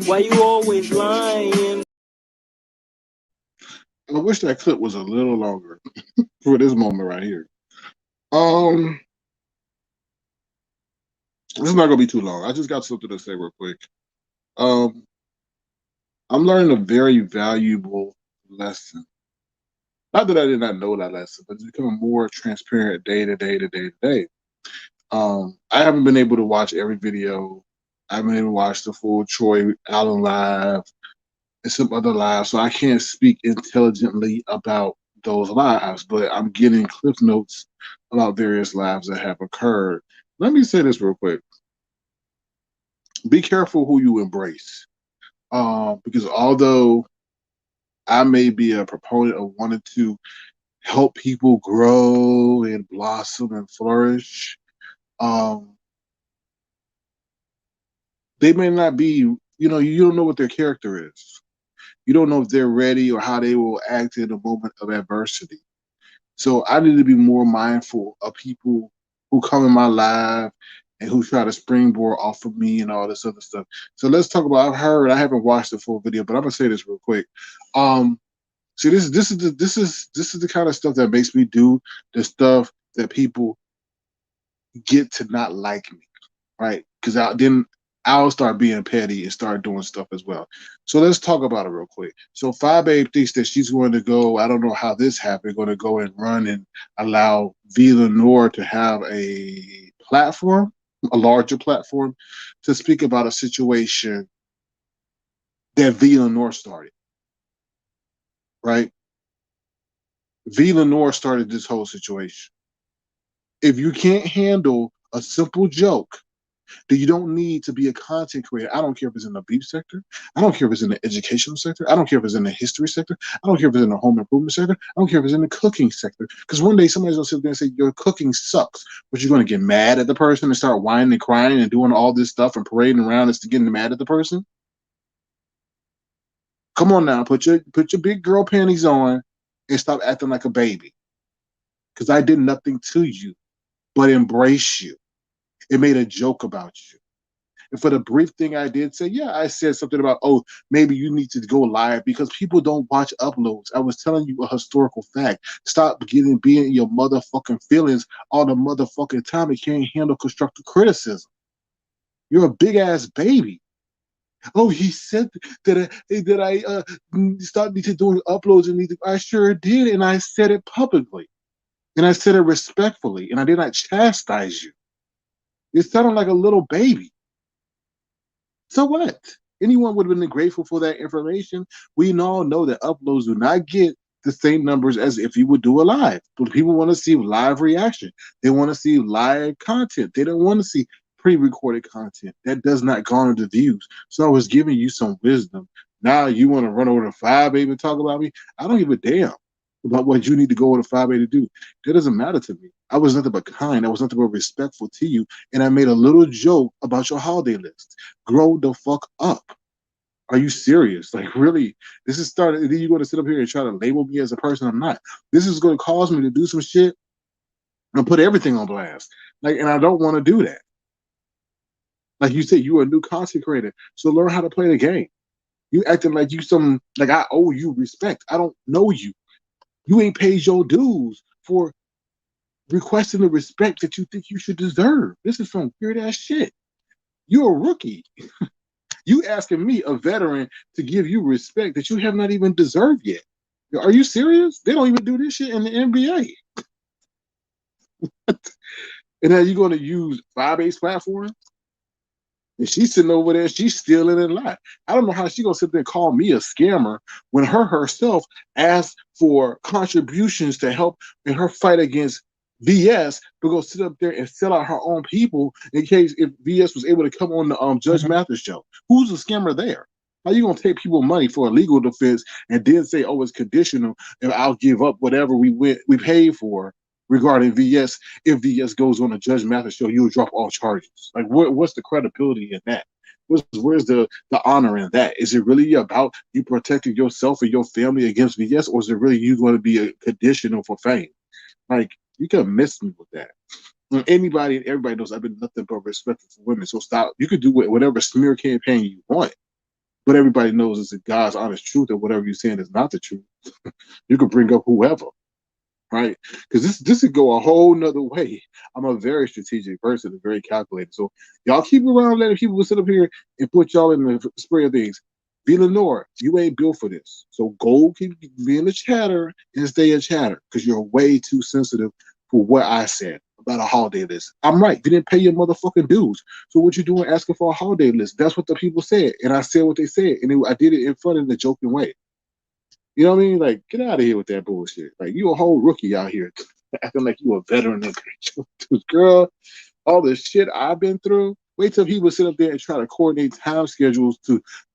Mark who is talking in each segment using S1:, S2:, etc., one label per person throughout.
S1: Why you always lying?
S2: I wish that clip was a little longer for this moment right here. Um, this is not gonna be too long. I just got something to say real quick. Um, I'm learning a very valuable lesson. Not that I did not know that lesson, but it's becoming more transparent day to day to day to day. I haven't been able to watch every video. I haven't even watched the full Troy Allen live and some other lives, so I can't speak intelligently about those lives. But I'm getting cliff notes about various lives that have occurred. Let me say this real quick: be careful who you embrace, because although I may be a proponent of wanting to help people grow and blossom and flourish, um, they may not be. You don't know what their character is. You don't know if they're ready or how they will act in a moment of adversity. So I need to be more mindful of people who come in my life and who try to springboard off of me and all this other stuff. So let's talk about. I haven't watched the full video, but I'm gonna say this real quick. Um, See, this is the kind of stuff that makes me do the stuff that people get to not like me, right? Because then I'll start being petty and start doing stuff as well. So let's talk about it real quick. So Phi Babe thinks that she's going to go. I don't know how this happened. Going to go and run and allow V Lenore to have a platform, a larger platform, to speak about a situation that V Lenore started, right? V Lenore started this whole situation. If you can't handle a simple joke, then you don't need to be a content creator. I don't care if it's in the beef sector. I don't care if it's in the educational sector. I don't care if it's in the history sector. I don't care if it's in the home improvement sector. I don't care if it's in the cooking sector. Because one day somebody's gonna sit there and say your cooking sucks, but you're gonna get mad at the person and start whining and crying and doing all this stuff and parading around and getting mad at the person. Come on now, put your big girl panties on and stop acting like a baby. Because I did nothing to you but embrace you. It made a joke about you. And for the brief thing I did say, yeah, I said something about, oh, maybe you need to go live because people don't watch uploads. I was telling you a historical fact. Stop being in your motherfucking feelings all the motherfucking time. You can't handle constructive criticism. You're a big ass baby. Oh, he said that I start need to doing uploads and need to. I sure did, and I said it publicly, and I said it respectfully, and I did not chastise you. You sounded like a little baby. So what? Anyone would have been grateful for that information. We all know that uploads do not get the same numbers as if you would do a live. But people want to see live reaction. They want to see live content. They don't want to see pre-recorded content. That does not garner the views. So I was giving you some wisdom. Now you want to run over to 5A and talk about me? I don't give a damn about what you need to go over to 5A to do. That doesn't matter to me. I was nothing but kind. I was nothing but respectful to you. And I made a little joke about your holiday list. Grow the fuck up. Are you serious? Like, really? This is starting. Then you're going to sit up here and try to label me as a person I'm not. This is going to cause me to do some shit and put everything on blast. Like, and I don't want to do that. Like you said, you're a new content creator, so learn how to play the game. You acting like like I owe you respect. I don't know you. You ain't paid your dues for requesting the respect that you think you should deserve. This is some weird ass shit. You're a rookie. You asking me, a veteran, to give you respect that you have not even deserved yet. Are you serious? They don't even do this shit in the NBA. And now you're going to use 5A's platform? And she's sitting over there, she's stealing and lying. I don't know how she's going to sit there and call me a scammer when her herself asked for contributions to help in her fight against VS to go sit up there and sell out her own people in case if VS was able to come on the Judge Mathis show. Who's the scammer there? How you gonna take people money for a legal defense and then say, "Oh, it's conditional, and I'll give up whatever we paid for regarding VS if VS goes on a Judge Mathis show, you'll drop all charges." Like, what's the credibility in that? Where's the honor in that? Is it really about you protecting yourself and your family against VS, or is it really you going to be a conditional for fame? Like, you can miss me with that. Anybody and everybody knows I've been nothing but respectful for women. So stop. You could do whatever smear campaign you want, But everybody knows it's a God's honest truth that whatever you're saying is not the truth. You could bring up whoever, right? Because this could go a whole nother way. I'm a very strategic person and very calculated. So y'all keep around letting people sit up here and put y'all in the spray of things. V Lenore, you ain't built for this. So go keep being a chatter and stay a chatter because you're way too sensitive for what I said about a holiday list. I'm right. You didn't pay your motherfucking dues. So what you doing asking for a holiday list? That's what the people said. And I said what they said. And I did it in front of the joking way. You know what I mean? Like, get out of here with that bullshit. Like, you a whole rookie out here acting like you a veteran of girl. All the shit I've been through. Wait till people sit up there and try to coordinate time schedules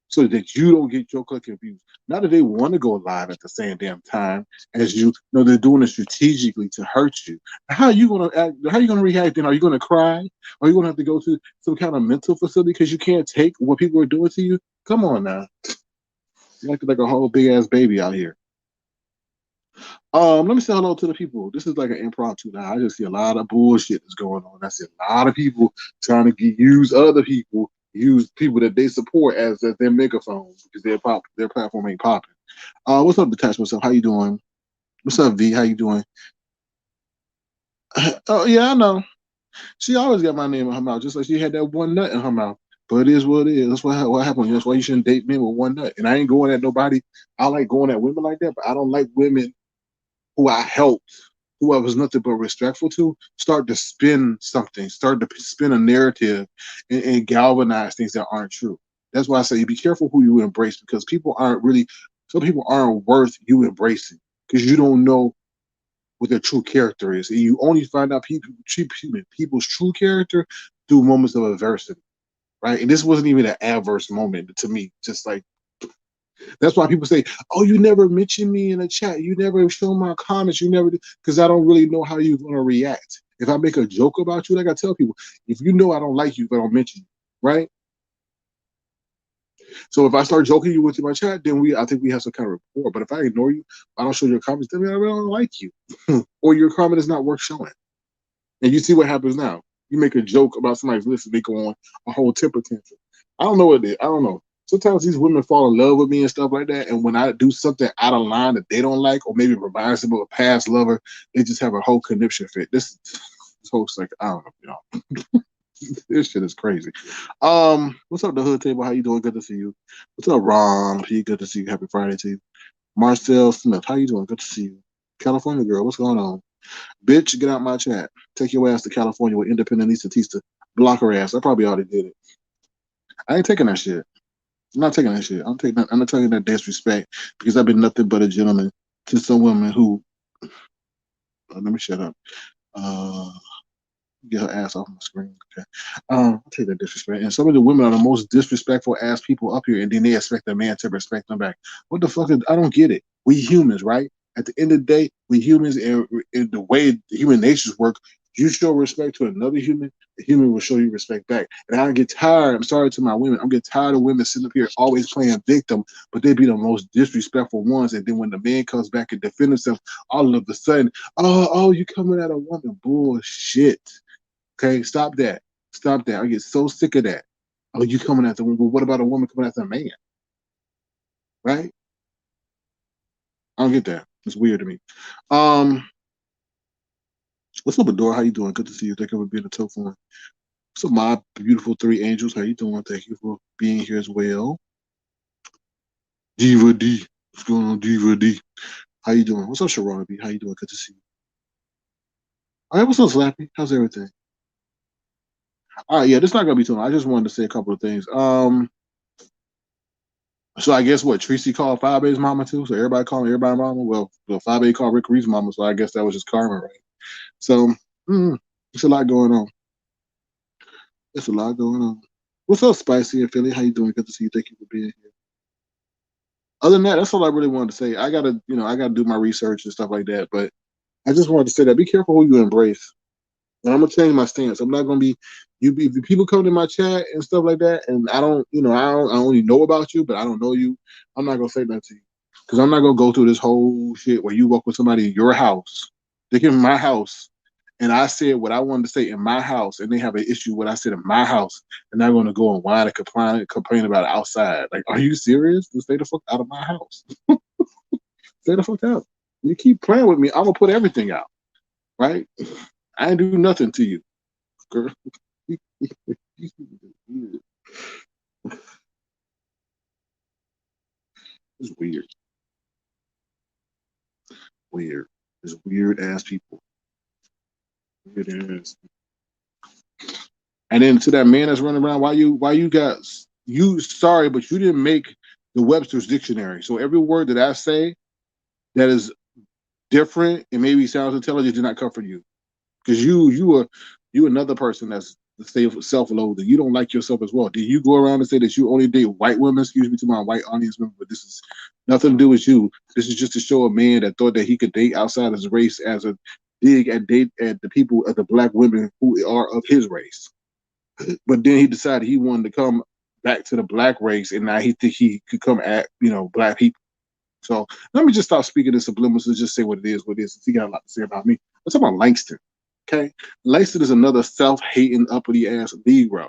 S2: so that you don't get your click confused. Not that they want to go live at the same damn time as you. No, they're doing it strategically to hurt you. How are you gonna act? How are you gonna react? Then are you gonna cry? Are you gonna have to go to some kind of mental facility because you can't take what people are doing to you? Come on now. You're acting like a whole big ass baby out here. Let me say hello to the people. This is like an impromptu now. I just see a lot of bullshit that's going on. I see a lot of people trying to use other people, use people that they support as their megaphones because their platform ain't popping. What's up, Detachment Self? How you doing? What's up, V? How you doing? Oh yeah, I know. She always got my name in her mouth, just like she had that one nut in her mouth. But it is what it is. That's what happened. That's why you shouldn't date men with one nut. And I ain't going at nobody. I like going at women like that, but I don't like women who I helped, who I was nothing but respectful to, start to spin something, start to spin a narrative and galvanize things that aren't true. That's why I say be careful who you embrace because some people aren't worth you embracing because you don't know what their true character is. And you only find out people's true character through moments of adversity, right? And this wasn't even an adverse moment to me, just like that's why people say, "Oh, you never mention me in a chat. You never show my comments. You never," because I don't really know how you're gonna react. If I make a joke about you, like I tell people, if you know I don't like you, but I don't mention you, right? So if I start joking you with my chat, then I think we have some kind of rapport. But if I ignore you, I don't show your comments, then I really don't like you, or your comment is not worth showing. And you see what happens now. You make a joke about somebody's list, and they go on a whole temper tantrum. I don't know what it is. I don't know. Sometimes these women fall in love with me and stuff like that. And when I do something out of line that they don't like, or maybe reminds them of a past lover, they just have a whole conniption fit. This whole like I don't know, this shit is crazy. What's up, the hood table? How you doing? Good to see you. What's up, Ron P? Good to see you. Happy Friday to you. Marcel Smith, how you doing? Good to see you. California girl, what's going on? Bitch, get out my chat. Take your ass to California with Independent Lisa Tista. Block her ass. I probably already did it. I ain't taking that shit. I'm not taking that shit. I'm not taking that disrespect because I've been nothing but a gentleman to some women who. Let me shut up. Get her ass off my screen. Okay. I'll take that disrespect. And some of the women are the most disrespectful ass people up here, and then they expect a man to respect them back. What the fuck? I don't get it. We humans, right? At the end of the day, we humans, and the way the human natures work, you show respect to another human, the human will show you respect back. And I get tired. I'm sorry to my women. I'm getting tired of women sitting up here always playing victim, but they be the most disrespectful ones. And then when the man comes back and defends himself, all of a sudden, oh, you coming at a woman? Bullshit. Okay, stop that. Stop that. I get so sick of that. Oh, you coming at the woman? But what about a woman coming at the man? Right? I don't get that. It's weird to me. What's up, Adora? How you doing? Good to see you. Thank you for being a tofu. What's up, my beautiful three angels? How you doing? Thank you for being here as well. Diva D. What's going on, Diva D? How you doing? What's up, Sharona B? How you doing? Good to see you. All right, what's up, Slappy? How's everything? All right, yeah, this is not gonna be too long. I just wanted to say a couple of things. So I guess what Tracy called 5A's mama too. So everybody calling everybody mama. Well, 5A called Rick Reed's mama. So I guess that was just karma, right? So it's a lot going on. It's a lot going on. What's up, Spicy and Philly? How you doing? Good to see you. Thank you for being here. Other than that, that's all I really wanted to say. I gotta do my research and stuff like that. But I just wanted to say that be careful who you embrace. And I'm gonna change my stance. I'm not gonna be if people come to my chat and stuff like that, and I only know about you, but I don't know you. I'm not gonna say that to you because I'm not gonna go through this whole shit where you walk with somebody in your house, they get in my house, and I said what I wanted to say in my house, and they have an issue with what I said in my house, and they're going to go and whine and complain about it outside. Like, are you serious? Just stay the fuck out of my house. Stay the fuck out. You keep playing with me, I'm gonna put everything out. Right? I ain't do nothing to you, girl. It's weird. Weird. It's weird ass people. Weird ass. And then to that man that's running around, why you got you sorry, but you didn't make the Webster's dictionary. So every word that I say that is different and maybe sounds intelligent did not come from you. Because you another person that's self-loathing. You don't like yourself as well. Did you go around and say that you only date white women? Excuse me to my white audience member, but this is nothing to do with you. This is just to show a man that thought that he could date outside his race as a dig at date at the people of the black women who are of his race. But then he decided he wanted to come back to the black race, and now he think he could come at black people. So let me just stop speaking in subliminals and just say what it is. He got a lot to say about me. Let's talk about Langston. Okay, Langston is another self-hating uppity ass Negro.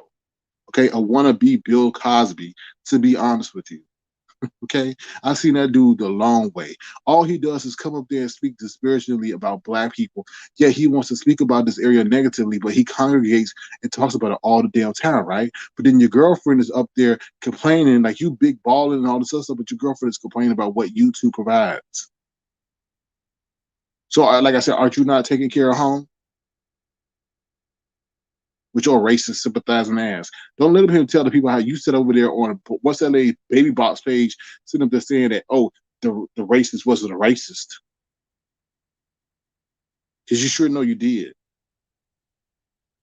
S2: Okay, a wannabe Bill Cosby. To be honest with you. Okay, I've seen that dude the long way. All he does is come up there and speak disparagingly about black people. Yeah, he wants to speak about this area negatively, but he congregates and talks about it all the damn time, right? But then your girlfriend is up there complaining like you big balling and all this other stuff, but your girlfriend is complaining about what YouTube provides. So, like I said, aren't you not taking care of home? With your racist sympathizing ass. Don't let him tell the people how you sit over there on what's that lady baby box page, sitting up there saying that, oh, the racist wasn't a racist. Because you sure know you did.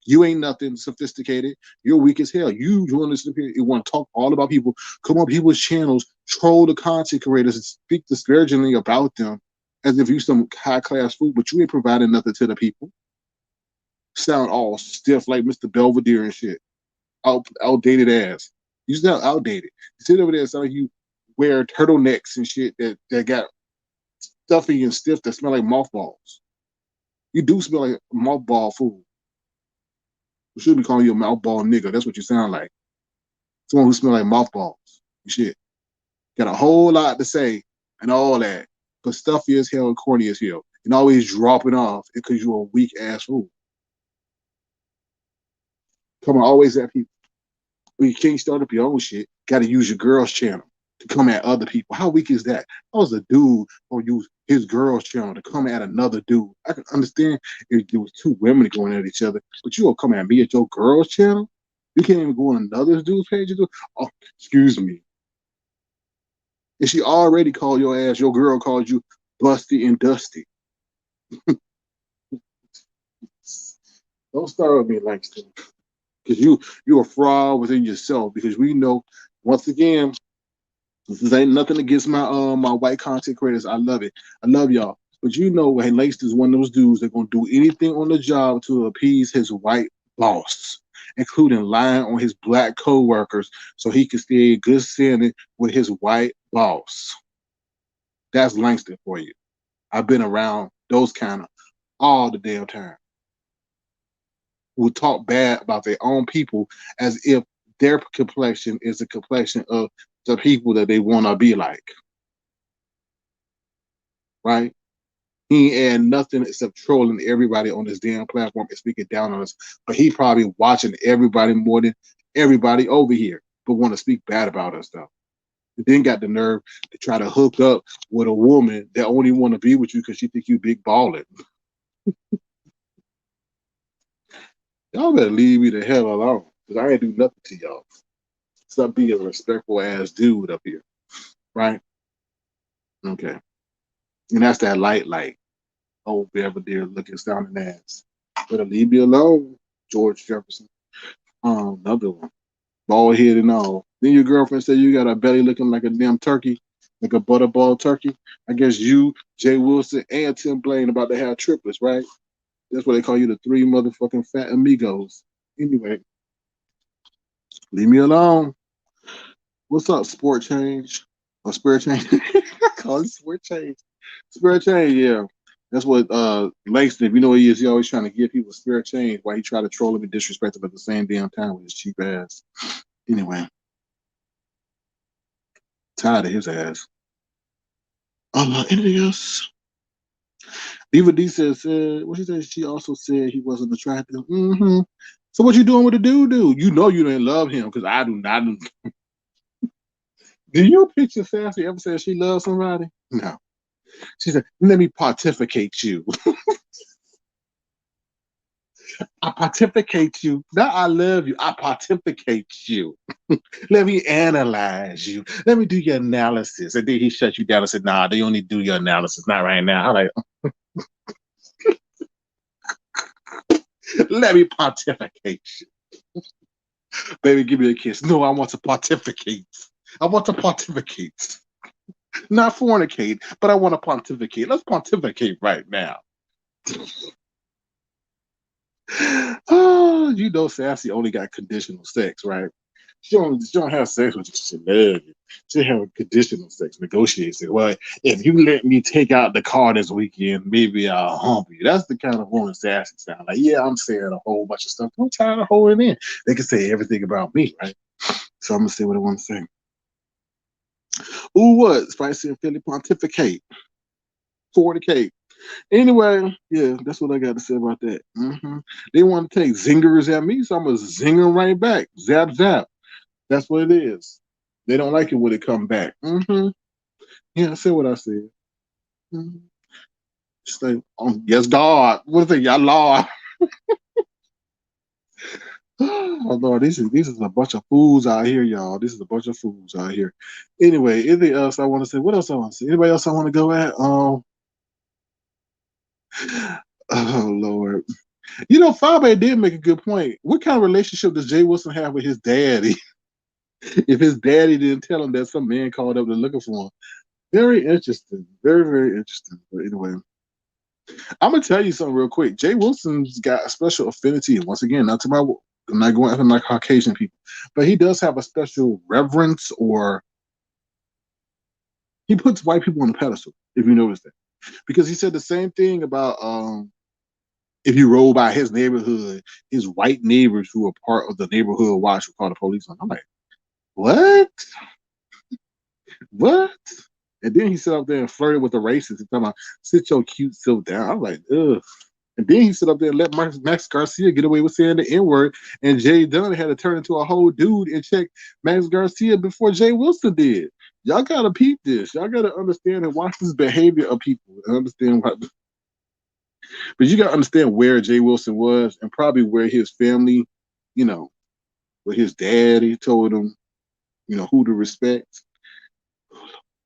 S2: You ain't nothing sophisticated. You're weak as hell. You doing this, you want to talk all about people, come on people's channels, troll the content creators, and speak disparagingly about them as if you some high class food, but you ain't providing nothing to the people. Sound all stiff like Mr. Belvedere and shit. Outdated ass. You sound outdated. You sit over there and sound like you wear turtlenecks and shit that got stuffy and stiff that smell like mothballs. You do smell like mothball food. We should be calling you a mothball nigga. That's what you sound like. Someone who smell like mothballs and shit. Got a whole lot to say and all that, but stuffy as hell and corny as hell. And always dropping off because you're a weak ass fool. Come on, always at people. Well, you can't start up your own shit. Got to use your girl's channel to come at other people. How weak is that? How is a dude gonna use his girl's channel to come at another dude? I can understand if there was two women going at each other, but you gonna come at me at your girl's channel? You can't even go on another dude's page. Oh, excuse me. And she already called your ass. Your girl called you busty and dusty. Don't start with me, Langston. Because you're a fraud within yourself. Because we know, once again, this ain't nothing against my white content creators. I love it. I love y'all. But you know, hey, Langston is one of those dudes that gonna do anything on the job to appease his white boss, including lying on his black co-workers so he can stay in good standing with his white boss. That's Langston for you. I've been around those kind of all the damn time. Who talk bad about their own people as if their complexion is the complexion of the people that they want to be like. Right? He ain't add nothing except trolling everybody on this damn platform and speaking down on us. But he probably watching everybody more than everybody over here, but want to speak bad about us though. And then got the nerve to try to hook up with a woman that only want to be with you because she think you big ballin'. Y'all better leave me the hell alone, because I ain't do nothing to y'all. Stop being a respectful ass dude up here. Right? Okay. And that's that light. Old Belvedere looking sounding ass. Better leave me alone, George Jefferson. Another one. Bald head and all. Then your girlfriend said you got a belly looking like a damn turkey, like a butterball turkey. I guess you, Jay Wilson, and Tim Blaine about to have triplets, right? That's why they call you the three motherfucking fat amigos. Anyway, leave me alone. What's up, sport change? Or spirit change? I call it sport change. Spirit change, yeah. That's what Langston, if you know what he is, he always trying to give people spare change while he try to troll him and disrespect him at the same damn time with his cheap ass. Anyway, tired of his ass. Anything else? Eva D says, what she said, she also said he wasn't attractive. Mm-hmm. So what you doing with the dude? You know you didn't love him because I do not. Do you picture Sassy ever said she loves somebody? No. She said, let me pontificate you. I pontificate you. Not I love you. I pontificate you. Let me analyze you. Let me do your analysis. And then he shut you down and said, nah, they only do your analysis. Not right now. I'm like, let me pontificate you. Baby, give me a kiss. No, I want to pontificate. I want to pontificate. Not fornicate, but I want to pontificate. Let's pontificate right now. Oh, you know Sassy only got conditional sex, right? She don't have sex with you. She love you. She have conditional sex, negotiate sex. Well, if you let me take out the car this weekend, maybe I'll hump you. That's the kind of woman Sassy sound like. Yeah, I'm saying a whole bunch of stuff. I'm tired of holding in. They can say everything about me, right? So I'm gonna say what I want to say. Ooh, what? Spicy and Philly pontificate. 40K. Anyway, yeah, that's what I got to say about that. They want to take zingers at me, so I'm going to zing them right back. Zap, zap. That's what it is. They don't like it when it come back. Yeah, I said what I said. Just like, yes, God. What is it, y'all, Lord? Oh, Lord, this is a bunch of fools out here, y'all. This is a bunch of fools out here. Anyway, anything else I want to say? What else I want to say? Anybody else I want to go at? Oh, Lord. You know, Fabe did make a good point. What kind of relationship does Jay Wilson have with his daddy? If his daddy didn't tell him that some man called up and looking for him. Very interesting. Very, very interesting. But anyway, I'm gonna tell you something real quick. Jay Wilson's got a special affinity. And once again, I'm not going after my Caucasian people, but he does have a special reverence, or he puts white people on a pedestal, if you notice that. Because he said the same thing about if you roll by his neighborhood, his white neighbors who are part of the neighborhood watch will call the police on him. I'm like, what? What? And then he sat up there and flirted with the racists and talking about, sit your cute self down. I'm like, ugh. And then he sit up there and let Max Garcia get away with saying the N-word, and Jay Dunn had to turn into a whole dude and check Max Garcia before Jay Wilson did. Y'all gotta peep this. Y'all gotta understand and watch this behavior of people and understand what. But you gotta understand where Jay Wilson was and probably where his family, you know, where his daddy told him, you know, who to respect.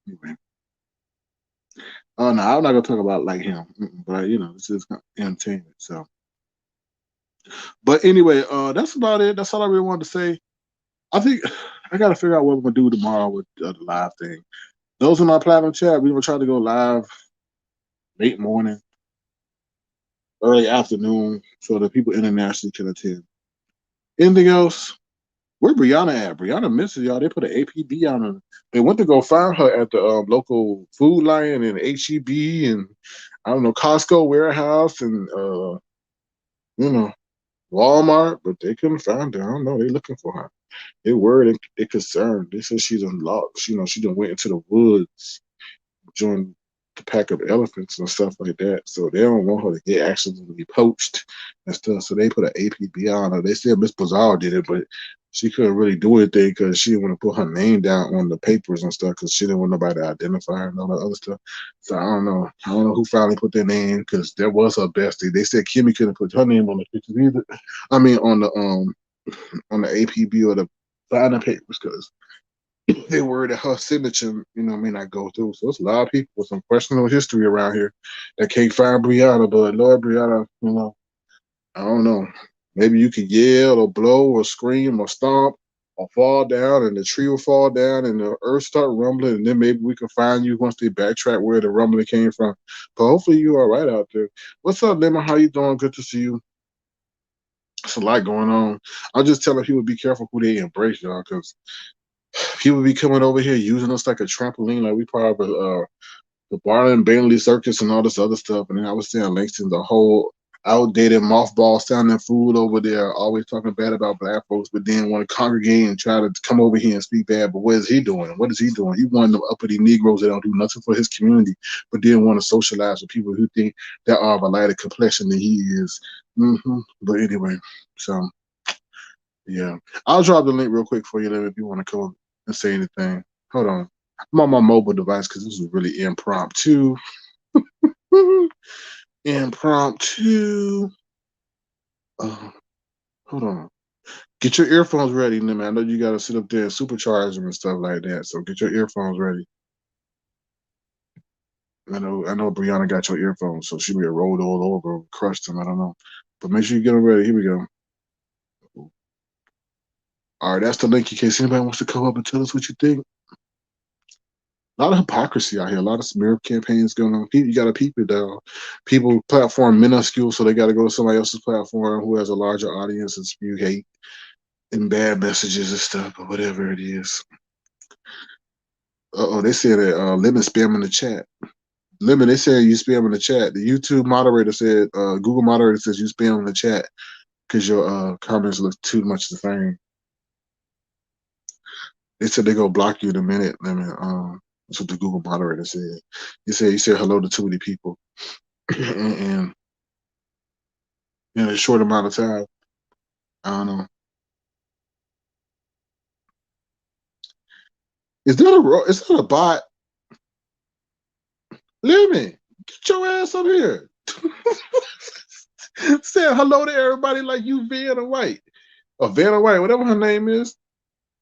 S2: Anyway. Oh no, I'm not gonna talk about like him, but you know, this is entertainment. So, but anyway, that's about it. That's all I really wanted to say. I think I gotta figure out what I'm gonna do tomorrow with the live thing. Those in my platinum chat, we gonna try to go live late morning, early afternoon, so that people internationally can attend. Anything else? Where Brianna at? Brianna misses y'all. They put an APB on her. They went to go find her at the local Food Lion and HEB and I don't know, Costco warehouse and you know, Walmart, but they couldn't find her. I don't know. They looking for her. They worried. They concerned. They said she's unlocked. You know, she done went into the woods joined the pack of elephants and stuff like that. So they don't want her to get accidentally poached and stuff. So they put an APB on her. They said Miss Bazaar did it, but she couldn't really do anything because she didn't want to put her name down on the papers and stuff because she didn't want nobody to identify her and all that other stuff. So I don't know. I don't know who finally put their name because there was her bestie. They said Kimmy couldn't put her name on the pictures either. I mean on the APB or the signing papers because they worried that her signature, you know, may not go through. So it's a lot of people with some questionable history around here that can't find Brianna. But Lord, Brianna, you know, I don't know. Maybe you could yell or blow or scream or stomp or fall down and the tree will fall down and the earth start rumbling and then maybe we can find you once they backtrack where the rumbling came from. But hopefully you're all right out there. What's up, Lemon? How you doing? Good to see you. It's a lot going on. I'm just telling people be careful who they embrace, y'all, because people be coming over here using us like a trampoline, like we part of the Barnum and Bailey Circus and all this other stuff. And then I was saying Langston's a whole outdated mothball sounding fool over there, always talking bad about black folks, but then want to congregate and try to come over here and speak bad. But what is he doing? What is he doing? He one of them uppity Negroes that don't do nothing for his community, but then want to socialize with people who think they are of a lighter complexion than he is. But anyway, so yeah, I'll drop the link real quick for you there if you want to come and say anything. Hold on. I'm on my mobile device because this is really impromptu. Impromptu. Hold on. Get your earphones ready, man. I know you got to sit up there and supercharge them and stuff like that. So get your earphones ready. I know Brianna got your earphones, so she may have rolled all over and crushed them. I don't know. But make sure you get them ready. Here we go. All right, that's the link in case anybody wants to come up and tell us what you think. A lot of hypocrisy out here, a lot of smear campaigns going on. You got to peep it down. People platform minuscule, so they got to go to somebody else's platform who has a larger audience and spew hate and bad messages and stuff, or whatever it is. They said that Lemon spam in the chat. Lemon, they said you spam in the chat. The YouTube moderator said, Google moderator says you spam in the chat because your comments look too much the same. They said they're going to block you in a minute, Lemon. That's what the Google moderator said. He said hello to too many people. and in a short amount of time. I don't know. Is that a bot? Lemon, get your ass up here. Say hello to everybody like you Vanna White. Or Vanna White, whatever her name is.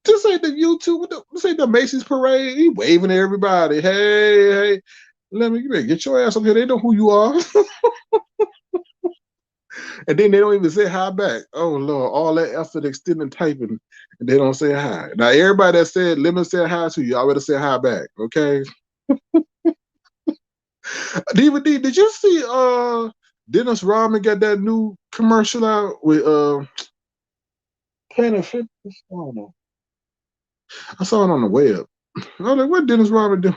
S2: This ain't the YouTube, this ain't the Macy's parade. He waving at everybody. Hey. Lemon, you better get your ass up here. They know who you are. And then they don't even say hi back. Oh Lord, all that effort extending typing, and they don't say hi. Now everybody that said Lemon said hi to you, I better say hi back, okay? DVD, did you see Dennis Rodman got that new commercial out with Planet Fitness? I don't know. I saw it on the web. I was like, what Dennis Rodman doing?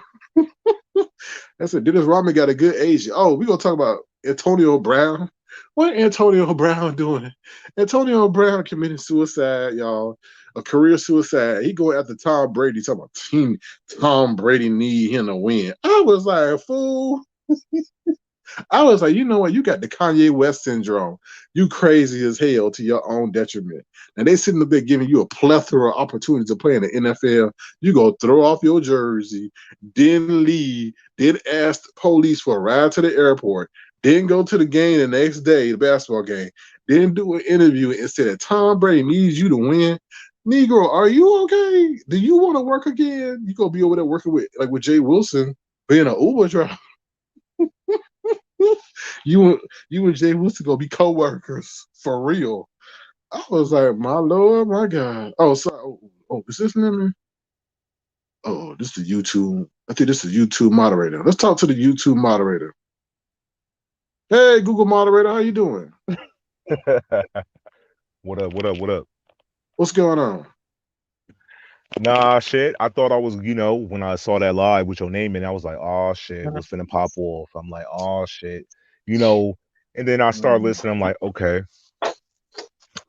S2: I said Dennis Rodman got a good age. Oh, we're gonna talk about Antonio Brown. What Antonio Brown doing? Antonio Brown committing suicide, y'all. A career suicide. He going after Tom Brady. Talking about Tom Brady need him to win. I was like, fool. I was like, you know what? You got the Kanye West syndrome. You crazy as hell to your own detriment. And they sitting up there giving you a plethora of opportunities to play in the NFL. You go throw off your jersey, then leave, then ask the police for a ride to the airport, then go to the game the next day, the basketball game, then do an interview and say that Tom Brady needs you to win. Negro, are you okay? Do you want to work again? You gonna be over there working with Jay Wilson, being an Uber driver. You and Jay Wilson gonna be co-workers for real. I was like, my Lord, my God. Oh, sorry. Oh, is this Lemon? Oh, this is the YouTube. I think this is YouTube moderator. Let's talk to the YouTube moderator. Hey, Google moderator, how you doing?
S3: What up?
S2: What's going on?
S3: Nah, shit. I thought I was, when I saw that live with your name in, I was like, oh shit, what's finna pop off? I'm like, oh shit, and then I started listening. I'm like, okay.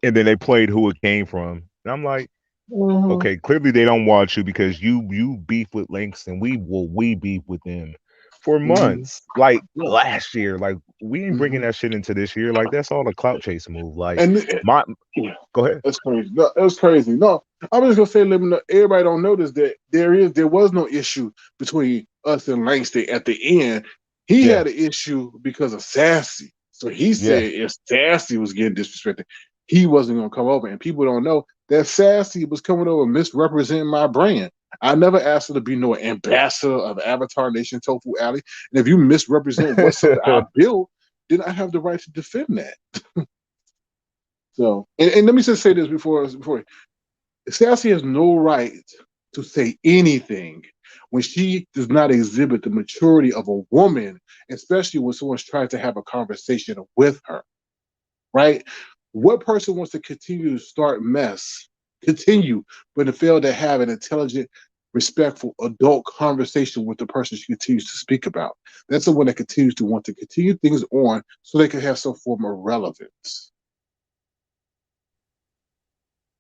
S3: And then they played who it came from, and I'm like, okay, clearly they don't want you because you beef with Langston. We beef with them for months, like last year. Like we ain't bringing that shit into this year. Like that's all the clout chase move. Like go ahead.
S2: That's crazy. No, that was crazy. No, I was just gonna say, everybody don't notice that there was no issue between us and Langston at the end. He had an issue because of Sassy. So he said if Sassy was getting disrespected, he wasn't gonna come over. And people don't know that Sassy was coming over misrepresenting my brand. I never asked her to be no ambassador of Avatar Nation Tofu Alley. And if you misrepresent what's I built, then I have the right to defend that. So, and let me just say this before Sassy has no right to say anything when she does not exhibit the maturity of a woman, especially when someone's trying to have a conversation with her, right? What person wants to continue to start mess, but to fail to have an intelligent, respectful adult conversation with the person she continues to speak about. That's the one that continues to want to continue things on so they can have some form of relevance.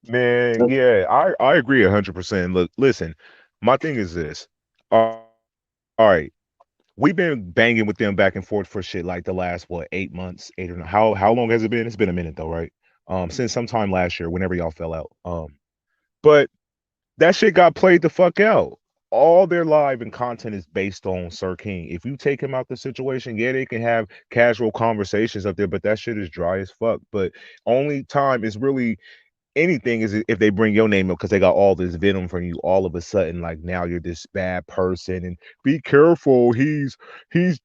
S3: Man, yeah, I agree 100%. Look, listen, my thing is this. All right, we've been banging with them back and forth for shit like the last what 8 months, 8 or 9. How long has it been? It's been a minute though, right? Since sometime last year, whenever y'all fell out. But that shit got played the fuck out. All their live and content is based on Sir King. If you take him out the situation, yeah, they can have casual conversations up there, but that shit is dry as fuck. But only time is really anything is if they bring your name up because they got all this venom from you all of a sudden, like now you're this bad person and be careful, he's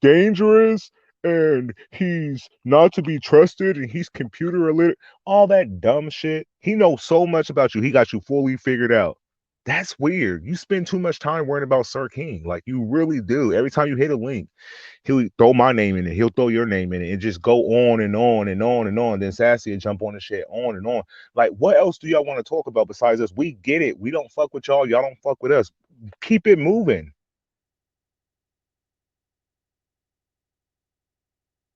S3: dangerous and he's not to be trusted and he's computer illiterate, all that dumb shit. He knows so much about you, he got you fully figured out. That's weird. You spend too much time worrying about Sir King, like you really do. Every time you hit a link, he'll throw my name in it. He'll throw your name in it and just go on and on and on and on. Then Sassy will jump on the shit on and on. Like, what else do y'all want to talk about besides us? We get it. We don't fuck with y'all. Y'all don't fuck with us. Keep it moving.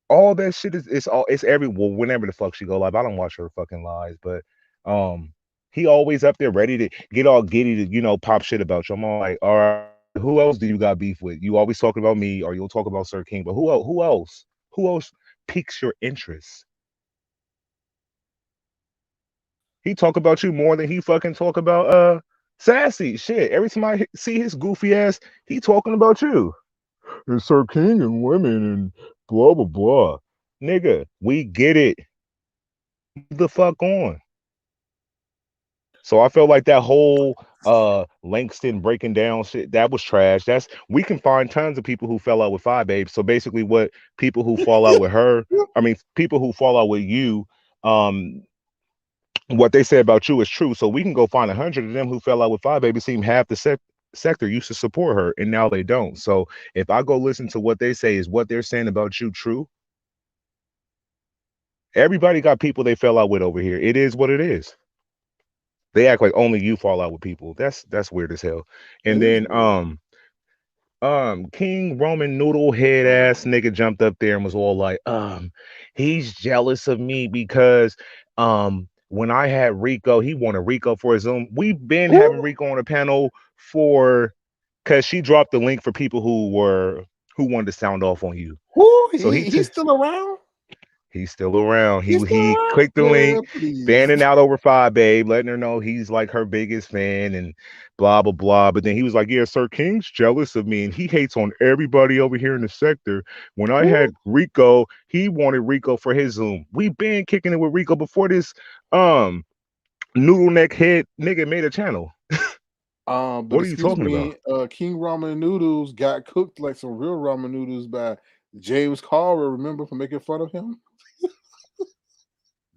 S3: All that shit is it's every well, whenever the fuck she go live. I don't watch her fucking lives, but um he always up there ready to get all giddy to, pop shit about you. I'm all like, all right, who else do you got beef with? You always talking about me or you'll talk about Sir King, but who else? Who else? Who else piques your interest? He talk about you more than he fucking talk about Sassy. Shit. Every time I see his goofy ass, he talking about you. And Sir King and women and blah blah blah. Nigga, we get it. Move the fuck on. So I felt like that whole Langston breaking down shit, that was trash. That's we can find tons of people who fell out with Five Babe. So basically what people who fall out with her, I mean people who fall out with you, um, what they say about you is true. So we can go find 100 of them who fell out with Five Baby. Seem half the sector used to support her, and now they don't. So if I go listen to what they say, is what they're saying about you true? Everybody got people they fell out with over here. It is what it is. They act like only you fall out with people. That's weird as hell. And
S2: That is
S3: then
S2: weird.
S3: King Roman noodle head ass nigga jumped up there and was all like, he's jealous of me because when I had Rico, he wanted Rico for his Zoom. We've been having
S2: Who?
S3: Rico on the panel for because she dropped the link for people who wanted to sound off on you.
S2: Who?
S3: So
S2: He's still around?
S3: he's still around.
S2: He's still
S3: He
S2: around?
S3: clicked the link,
S2: Man, please.
S3: fanning out over Five Babe, letting her know he's like her biggest fan and blah blah blah. But then he was like, "Yeah, Sir King's jealous of me and he hates on everybody over here in the sector. When I
S2: Who?
S3: had Rico, he wanted Rico for his Zoom. We've been kicking it with Rico before this um noodle neck head nigga made a channel.
S2: But
S3: What are you
S2: excuse
S3: talking about?
S2: me, King Ramen Noodles got cooked like some real ramen noodles by James Carver, remember, for making fun of him?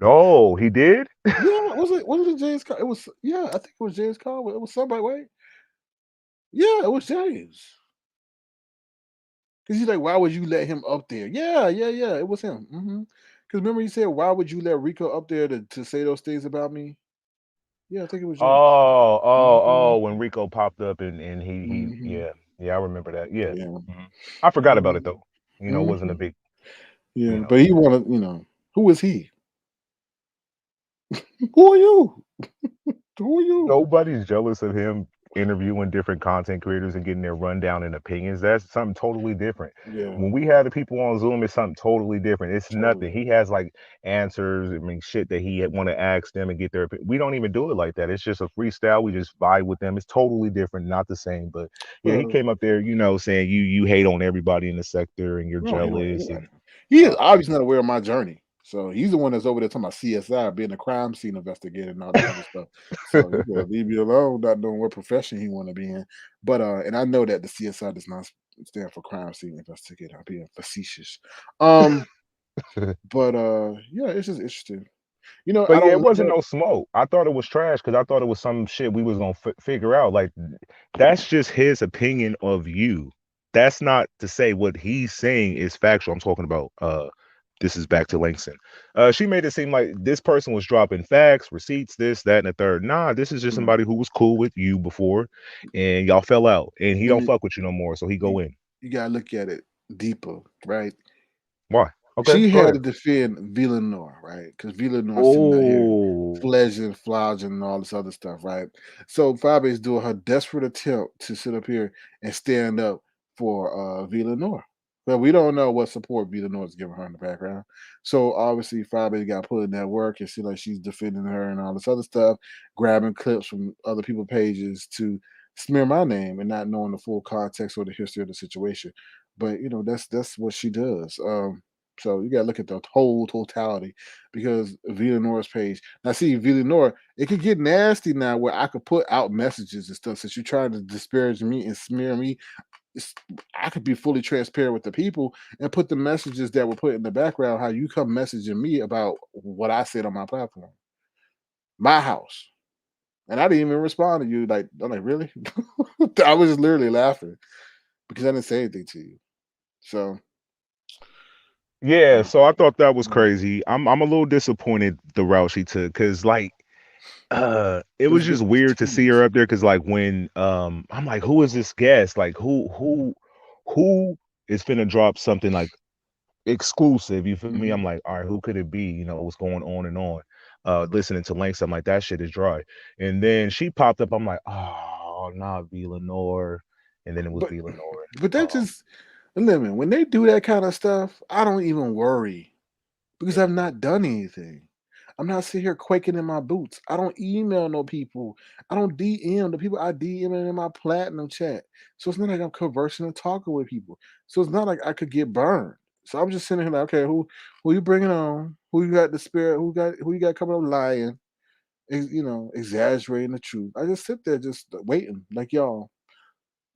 S3: No, he did.
S2: Yeah, was it James Car? It was, yeah, I think it was James Carver. It was somebody, wait. Yeah, it was James. Because he's like, why would you let him up there? Yeah, yeah, yeah. It was him. Because remember, he said, why would you let Rico up there to say those things about me? Yeah, I think it was James.
S3: When Rico popped up and he
S2: Hmm.
S3: yeah, I remember that. Yeah.
S2: Yeah.
S3: Mhm. I forgot about it though. It wasn't a
S2: Hmm.
S3: big, you
S2: Yeah.
S3: know.
S2: But he wanted, who is he? Who are you? Who are you?
S3: Nobody's jealous of him interviewing different content creators and getting their rundown and opinions. That's something totally different.
S2: Yeah,
S3: When we have the people on Zoom, it's something totally different. It's nothing.
S2: totally.
S3: He has like answers, I mean, shit that he want to ask them and get their opinion. We don't even do it like that. It's just a freestyle. We just vibe with them. It's totally different, not the same. But yeah, he
S2: Well,
S3: came up there, saying you hate on everybody in the sector and you're
S2: we don't hate on
S3: jealous
S2: anybody.
S3: and
S2: He is
S3: uh,
S2: obviously not aware of my journey. So he's the one that's over there talking about CSI, being a crime scene investigator and all that other stuff. So you better leave me alone, not knowing what profession he want to be in. But and I know that the CSI does not stand for crime scene investigator. I'm being facetious. Um, but yeah, it's just interesting. I
S3: But yeah, it
S2: don't
S3: wasn't
S2: know.
S3: no smoke. I thought it was trash because I thought it was some shit we was gonna figure out. Like that's just his opinion of you. That's not to say what he's saying is factual. I'm talking about this is back to Langston. She made it seem like this person was dropping facts, receipts, this, that, and the third. Nah, this is just
S2: Mm.
S3: somebody who was cool with you before, and y'all fell out, and he
S2: Let
S3: don't
S2: me.
S3: fuck with you no more, so he
S2: You,
S3: go in.
S2: you gotta look at it deeper, right?
S3: Why? Okay,
S2: She
S3: go
S2: had
S3: ahead.
S2: to defend V Lenore, right? Because V Lenore sitting out here
S3: Oh,
S2: fledging, flogging, and all this other stuff, right? So Fabi's doing her desperate attempt to sit up here and stand up for V Lenore. But we don't know what support V Lenore is giving her in the background. So obviously Fabi got put in that work and see like she's defending her and all this other stuff, grabbing clips from other people's pages to smear my name and not knowing the full context or the history of the situation. But you know, that's what she does. So you gotta look at the whole totality because Villanore's page. Now, see, Villanore, it could get nasty now where I could put out messages and stuff. Since you're trying to disparage me and smear me, it's, I could be fully transparent with the people and put the messages that were put in the background. How you come messaging me about what I said on my platform, my house, and I didn't even respond to you. Like, I'm like, really? I was just literally laughing because I didn't say anything to you. So,
S3: yeah.
S2: uh,
S3: So I thought that was
S2: mm,
S3: crazy. I'm a little disappointed the route she took, because like it
S2: it
S3: was
S2: was a bit
S3: just weird to see her
S2: teased.
S3: up there, because like when I'm like, who is this guest? Like who is finna drop something like exclusive? You feel me? I'm
S2: Hmm.
S3: like, all right, who could it be? You know, what's going on and on. Listening to Link, I'm like, that shit is dry. And then she popped up. I'm like, oh, not V Lenore. And then it was
S2: But
S3: V Lenore.
S2: but that just lemon when they do that kind of stuff, I don't even worry because I've not done anything. I'm not sitting here quaking in my boots. I don't email no people. I don't DM the people I DM in my platinum chat. So it's not like I'm conversing and talking with people. So it's not like I could get burned. So I'm just sitting here like, okay, who you bringing on? Who you got the spirit? Who you got coming up lying? You know, exaggerating the truth. I just sit there just waiting, like y'all.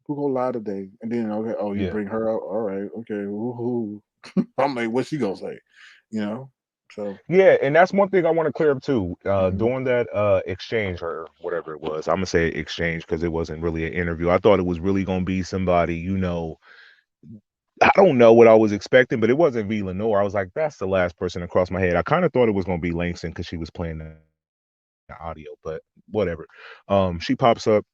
S2: Who gonna lie today? And then okay, oh, you
S3: Yeah.
S2: bring her out. All right, okay. Who? I'm like, what's she gonna say? You know. So
S3: Yeah, and that's one thing I want to clear up too.
S2: mhm.
S3: During that exchange or whatever it was, I'm gonna say exchange because it wasn't really an interview. I thought it was really gonna be somebody, I don't know what I was expecting, but it wasn't V Lenore. I was like, that's the last person across my head. I kind of thought it was gonna be Langston because she was playing the audio, but whatever. She pops up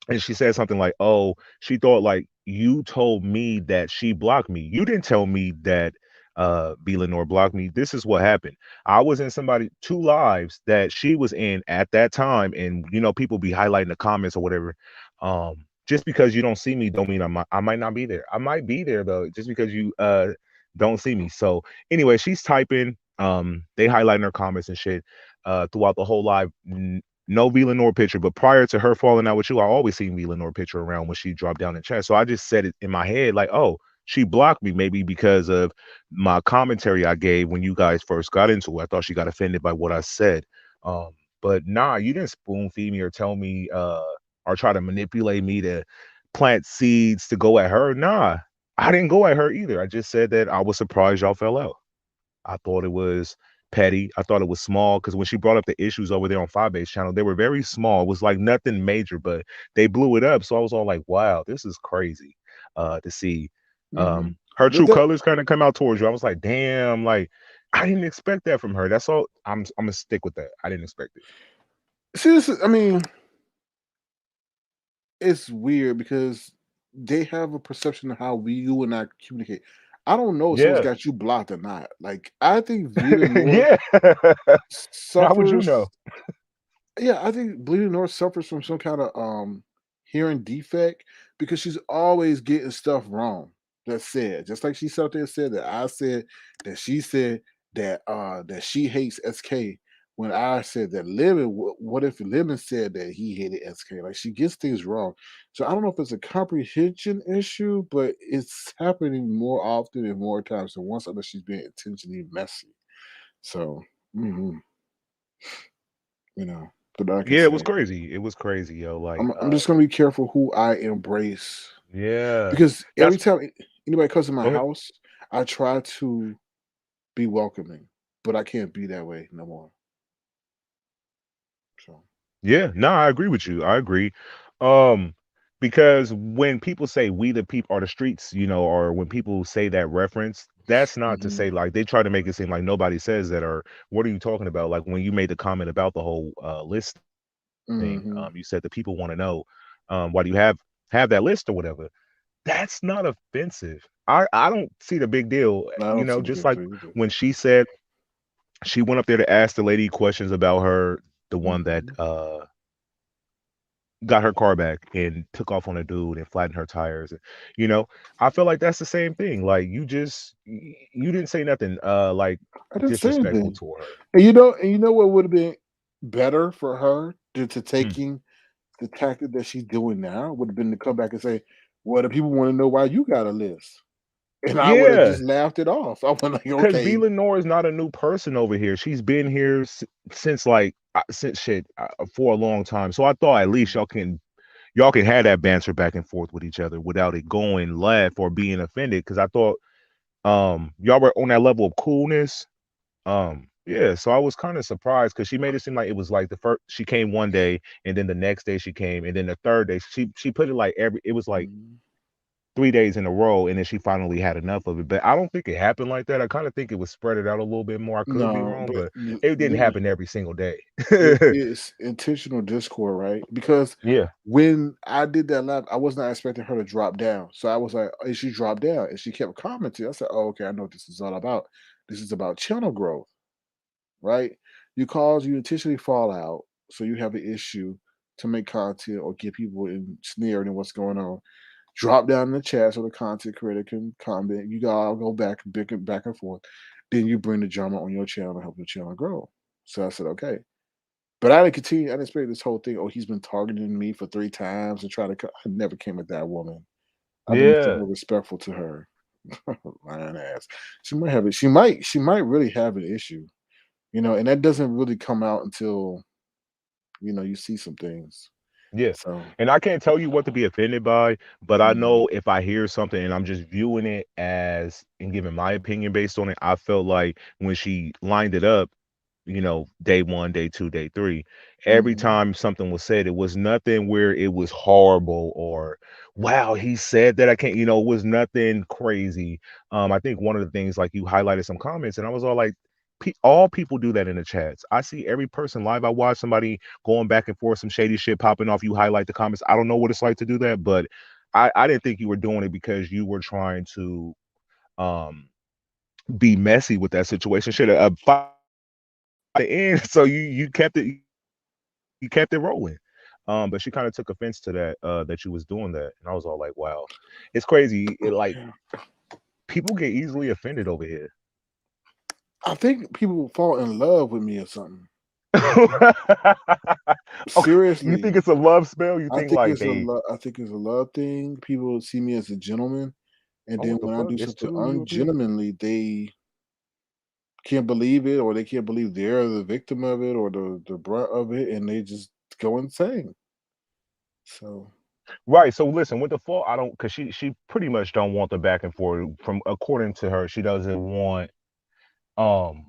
S3: and she said something like, "Oh, she thought like you told me that she blocked me. You didn't tell me that B Lenore blocked me. This is what happened. I was in somebody two lives that she was in at that time, and people be highlighting the comments or whatever. Just because you don't see me, don't mean I might not be there. I might be there though, just because you don't see me. So anyway, she's typing. They highlighting her comments and shit throughout the whole live. No V Lenore picture, but prior to her falling out with you, I always seen V Lenore picture around when she dropped down in chat. So I just said it in my head, like, oh, she blocked me maybe because of my commentary I gave when you guys first got into it. I thought she got offended by what I said. Um, but nah, you didn't spoon feed me or tell me or try to manipulate me to plant seeds to go at her. Nah, I didn't go at her either. I just said that I was surprised y'all fell out. I thought it was petty. I thought it was small because when she brought up the issues over there on Base channel, they were very small. It was like nothing major, but they blew it up. So I was all like, wow, this is crazy to see
S2: Hmm.
S3: her
S2: But
S3: true
S2: that
S3: colors kind of come out towards you. I was like, damn, like I didn't expect that from her. That's all. I'm gonna stick with that. I didn't expect it.
S2: see, I mean, it's weird because they have a perception of how you and I communicate. I don't know if someone's
S3: Yeah.
S2: got you blocked or not. Like I think Vita Nor
S3: Yeah. How would you know?
S2: suffers. Yeah, I think Bleeding North suffers from some kind of hearing defect because she's always getting stuff wrong. That's said, just like she sat there and said that I said that she said that she hates SK. When I said that Lemon, what if Lemon said that he hated SK? Like she gets things wrong. So I don't know if it's a comprehension issue, but it's happening more often and more times than once, unless she's being intentionally messy. So, mhm, you know, but like I
S3: Yeah, it was
S2: say.
S3: crazy. It was crazy, yo. Like,
S2: I'm just gonna be careful who I embrace
S3: yeah.
S2: because every
S3: That's
S2: time anybody comes to my
S3: Go ahead.
S2: house, I try to be welcoming, but I can't be that way no more. So,
S3: Yeah, no, I agree with you. I agree. Um, because when people say we the people or the streets, or when people say that reference, that's not to
S2: Hmm.
S3: say like they try to make it seem like nobody says that or what are you talking about? Like when you made the comment about the whole list thing,
S2: Hmm.
S3: you said that people want to know why do you have that list or whatever. That's not offensive. I don't see the big deal.
S2: I
S3: You
S2: don't
S3: know,
S2: see the
S3: just
S2: big
S3: like
S2: deal either.
S3: when she said she went up there to ask the lady questions about her, the one that
S2: Hmm.
S3: got her car back and took off on a dude and flattened her tires. You know, I feel like that's the same thing. Like you didn't say nothing like
S2: I didn't say
S3: disrespectful
S2: anything.
S3: to her.
S2: And you know what would have been better for her to
S3: Hmm.
S2: taking the tactic that she's doing now would have been to come back and say, "Well, the people want to know why you got a list," and I would have
S3: Yeah,
S2: just laughed it off. I was like,
S3: because V
S2: "Okay,
S3: Lenore is not a new person over here. She's been here since like since shit for a long time. So I thought at least y'all can have that banter back and forth with each other without it going left or being offended. Because I thought y'all were on that level of coolness. Yeah, so I was kind of surprised because she made it seem like it was like the first she came one day and then the next day she came and then the third day she put it like every it was like
S2: mm,
S3: 3 days in a row and then she finally had enough of it. But I don't think it happened like that. I kind of think it was spread it out a little bit more. I could be
S2: no,"
S3: wrong,
S2: but
S3: but it didn't
S2: the
S3: happen every single day.
S2: it is intentional discord, right? Because
S3: Yeah.
S2: when I did that live, I was not expecting her to drop down. So I was like, and she dropped down and she kept commenting. I said, "Oh, okay, I know what this is all about. This is about channel growth, right? You intentionally fall out, so you have an issue to make content or get people ensnared in what's going on. Drop down in the chat so the content creator can comment. You all go back and forth. Then you bring the drama on your channel and help your channel grow." So I said, okay. But I didn't continue. I didn't expect this whole thing. Oh, he's been targeting me for 3 times and trying to. I never came at that woman. I've been
S3: Yeah.
S2: super respectful to her. Lying ass. She might have it. She might really have an issue. And that doesn't really come out until you see some things.
S3: Yeah.
S2: So,
S3: And I can't tell you what to be offended by, but I
S2: mhm,
S3: know if I hear something and I'm just viewing it as and giving my opinion based on it, I felt like when she lined it up, day one, day two, day three, every
S2: mhm,
S3: time something was said, it was nothing where it was horrible or wow, he said that I can't, it was nothing crazy. I think one of the things like you highlighted some comments and I was all like, all people do that in the chats. I see every person live. I watch somebody going back and forth, some shady shit popping off. You highlight the comments. I don't know what it's like to do that, but I didn't think you were doing it because you were trying to um be messy with that situation. Shit, by the end, so you kept it rolling. But she kind of took offense to that that you was doing that, and I was all like, wow, it's crazy. It like
S2: yeah.
S3: people get easily offended over here.
S2: I think people fall in love with me or something.
S3: Okay, you think
S2: Seriously,
S3: it's a love spell? You
S2: I
S3: think
S2: think
S3: like
S2: it's a
S3: they
S2: lo- I think it's a love thing. People see me as a gentleman, and
S3: oh
S2: then
S3: what the
S2: when I
S3: fuck?
S2: do
S3: It's
S2: something
S3: two of you up here.
S2: ungentlemanly, they can't believe it, or they can't believe they're the victim of it, or the brunt of it, and they just go insane. So,
S3: Right. So listen, with the fall, I don't because she pretty much don't want the back and forth. From according to her, she doesn't want um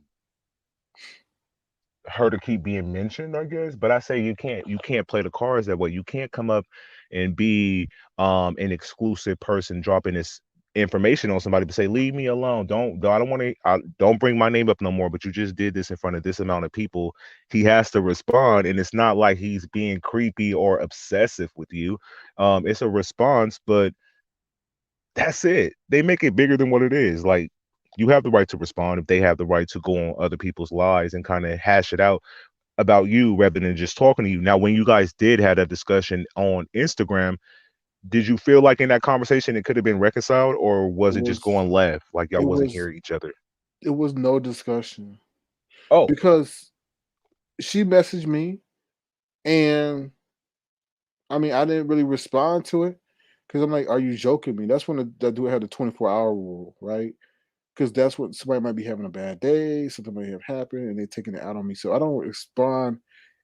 S3: her to keep being mentioned, I guess. But I say you can't play the cards that way. You can't come up and be an exclusive person dropping this information on somebody but say, leave me alone. I don't want to don't bring my name up no more, but you just did this in front of this amount of people. He has to respond, and it's not like he's being creepy or obsessive with you. It's a response, but that's it. They make it bigger than what it is. Like you have the right to respond if they have the right to go on other people's lives and kind of hash it out about you rather than just talking to you. Now, when you guys did have that discussion on Instagram, did you feel like in that conversation it could have been reconciled, or
S2: it
S3: was it just
S2: was
S3: going left, like y'all
S2: it
S3: wasn't
S2: was
S3: hearing each other?
S2: it was no discussion
S3: Oh,
S2: because she messaged me, and I mean I didn't really respond to it because I'm like, "Are you joking me?" That's when that dude had the 24-hour rule, right? Because that's what somebody might be having a bad day, something may have happened, and they're taking it out on me. So I don't respond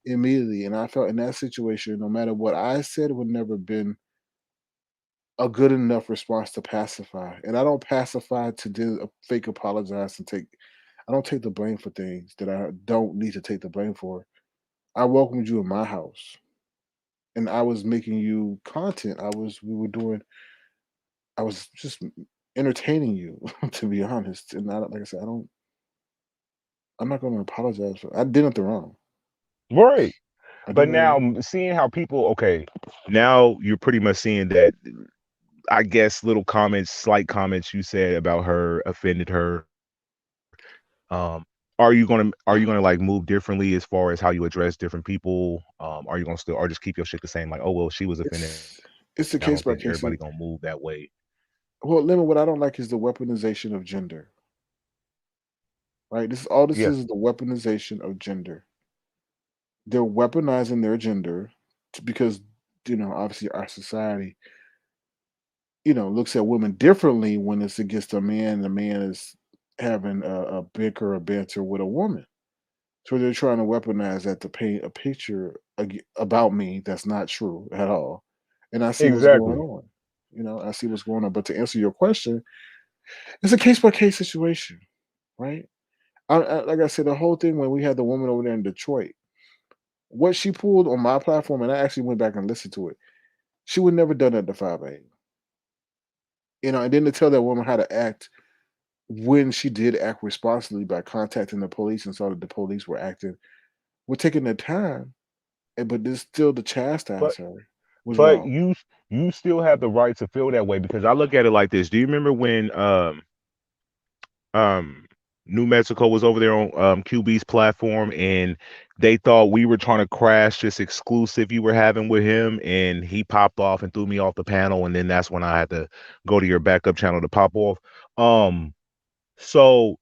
S2: immediately. And I felt in that situation, no matter what I said, it would never been a good enough response to pacify. And I don't pacify to do a fake apologize and take. I don't take the blame for things that I don't need to take the blame for. I welcomed you in my house, and I was making you content. We were doing. I was just entertaining you, to be honest. And like I said, I'm not going to apologize for. I did nothing wrong.
S3: Right.
S2: I did
S3: But
S2: nothing
S3: now
S2: wrong.
S3: seeing how people, okay, now you're pretty much seeing that, I guess, little comments, slight comments you said about her offended her. Are you gonna like move differently as far as how you address different people? Are you gonna still, or just keep your shit the same? Like, oh well, she was offended. I don't
S2: It's
S3: think
S2: it's a
S3: everybody
S2: case
S3: gonna
S2: by
S3: move
S2: case.
S3: that way.
S2: Well, Lemon, what I don't like is the weaponization of gender. Right. This is all. This
S3: Yeah,
S2: is the weaponization of gender. They're weaponizing their gender because obviously our society looks at women differently when it's against a man. The man is having a bicker or banter with a woman. So they're trying to weaponize that to paint a picture about me that's not true at all. And I see what's going
S3: exactly.
S2: on. I see what's going on. But to answer your question, it's a case by case situation, right? Like I said, the whole thing when we had the woman over there in Detroit, what she pulled on my platform, and I actually went back and listened to it. She would never done that to 5A. And then to tell that woman how to act when she did act responsibly by contacting the police and saw that the police were taking their time, but this still to
S3: But
S2: chastise her was
S3: but
S2: wrong.
S3: you still have the right to feel that way, because I look at it like this. Do you remember when um New Mexico was over there on QB's platform, and they thought we were trying to crash this exclusive you were having with him, and he popped off and threw me off the panel, and then that's when I had to go to your backup channel to pop off. Um so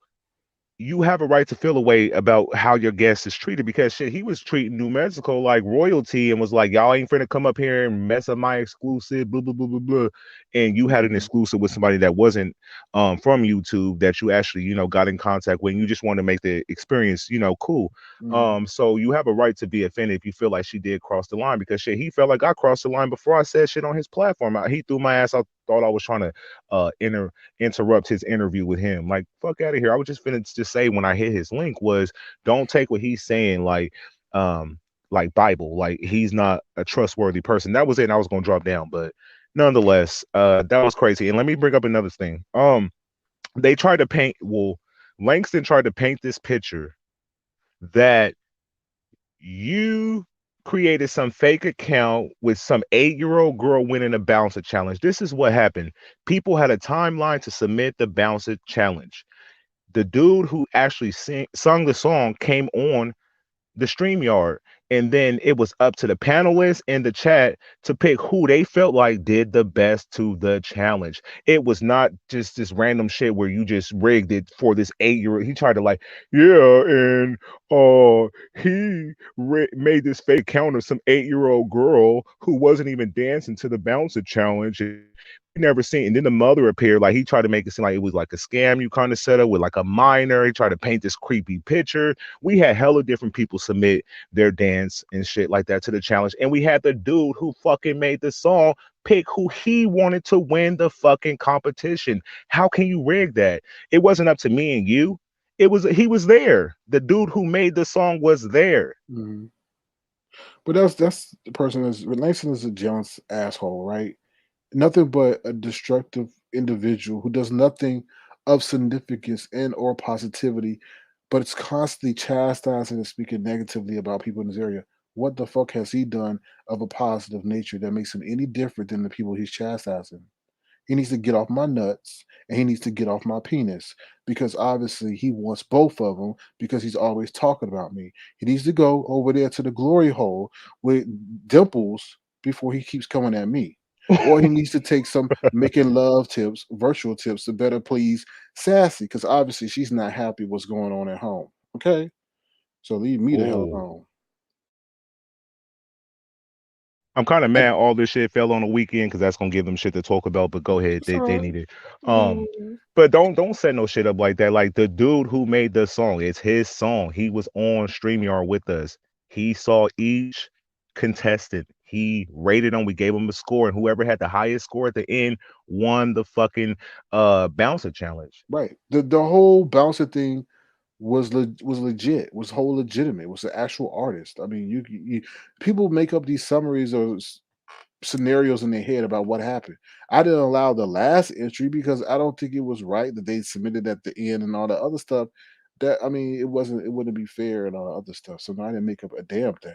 S3: you have a right to feel a way about how your guest is treated, because shit, he was treating New Mexico like royalty and was like, y'all ain't finna come up here and mess up my exclusive, blah blah blah blah blah. And you had an
S2: Mhm,
S3: exclusive with somebody that wasn't from YouTube, that you actually, got in contact with, and you just want to make the experience, cool.
S2: mhm,
S3: So you have a right to be offended if you feel like she did cross the line, because shit, he felt like I crossed the line before I said shit on his platform. He threw my ass. I thought I was trying to interrupt his interview with him. Like, fuck out of here. I was just finna just say when I hit his link was, don't take what he's saying um like Bible. Like, he's not a trustworthy person. That was it. And I was gonna drop down, but nonetheless, that was crazy. And let me bring up another thing. They tried to paint, well, Langston tried to paint this picture that you created some fake account with some 8-year-old girl winning a bouncer challenge. This is what happened. People had a timeline to submit the bouncer challenge. The dude who actually sung the song came on the StreamYard. And then it was up to the panelists in the chat to pick who they felt like did the best to the challenge. It was not just this random shit where you just rigged it for this 8-year-old. He tried to like, yeah, and he made this fake account of some 8-year-old girl who wasn't even dancing to the bouncer challenge. And we never seen. And then the mother appeared. Like, he tried to make it seem like it was like a scam you kind of set up with like a minor. He tried to paint this creepy picture. We had hella different people submit their dance and shit like that to the challenge. And we had the dude who fucking made the song pick who he wanted to win the fucking competition. How can you rig that? It wasn't up to me and you. He was there. The dude who made the song was there.
S2: mhm. But that's the person that's Langston is a jealous asshole, right? Nothing but a destructive individual who does nothing of significance and or positivity, but it's constantly chastising and speaking negatively about people in this area. What the fuck has he done of a positive nature that makes him any different than the people he's chastising? He needs to get off my nuts and he needs to get off my penis because obviously he wants both of them because he's always talking about me. He needs to go over there to the glory hole with dimples before he keeps coming at me. Or he needs to take some making love tips, virtual tips to better please Sassy because obviously she's not happy what's going on at home. Okay? So leave me the hell
S3: Oh.
S2: alone.
S3: I'm kind of
S2: I,
S3: mad all this shit fell on the weekend, because that's gonna give them shit to talk about. But go ahead,
S2: it's
S3: they
S2: all
S3: need it.
S2: right.
S3: But don't set no shit up like that. Like, the dude who made the song, it's his song. He was on StreamYard with us. He saw each contestant. He rated them. We gave him a score, and whoever had the highest score at the end won the fucking bouncer challenge.
S2: Right. The whole bouncer thing was legit, was whole legitimate, was an actual artist. I mean, you people make up these summaries or scenarios in their head about what happened. I didn't allow the last entry because I don't think it was right that they submitted at the end and all the other stuff. That I mean, it wouldn't be fair and all the other stuff. So no, I didn't make up a damn thing.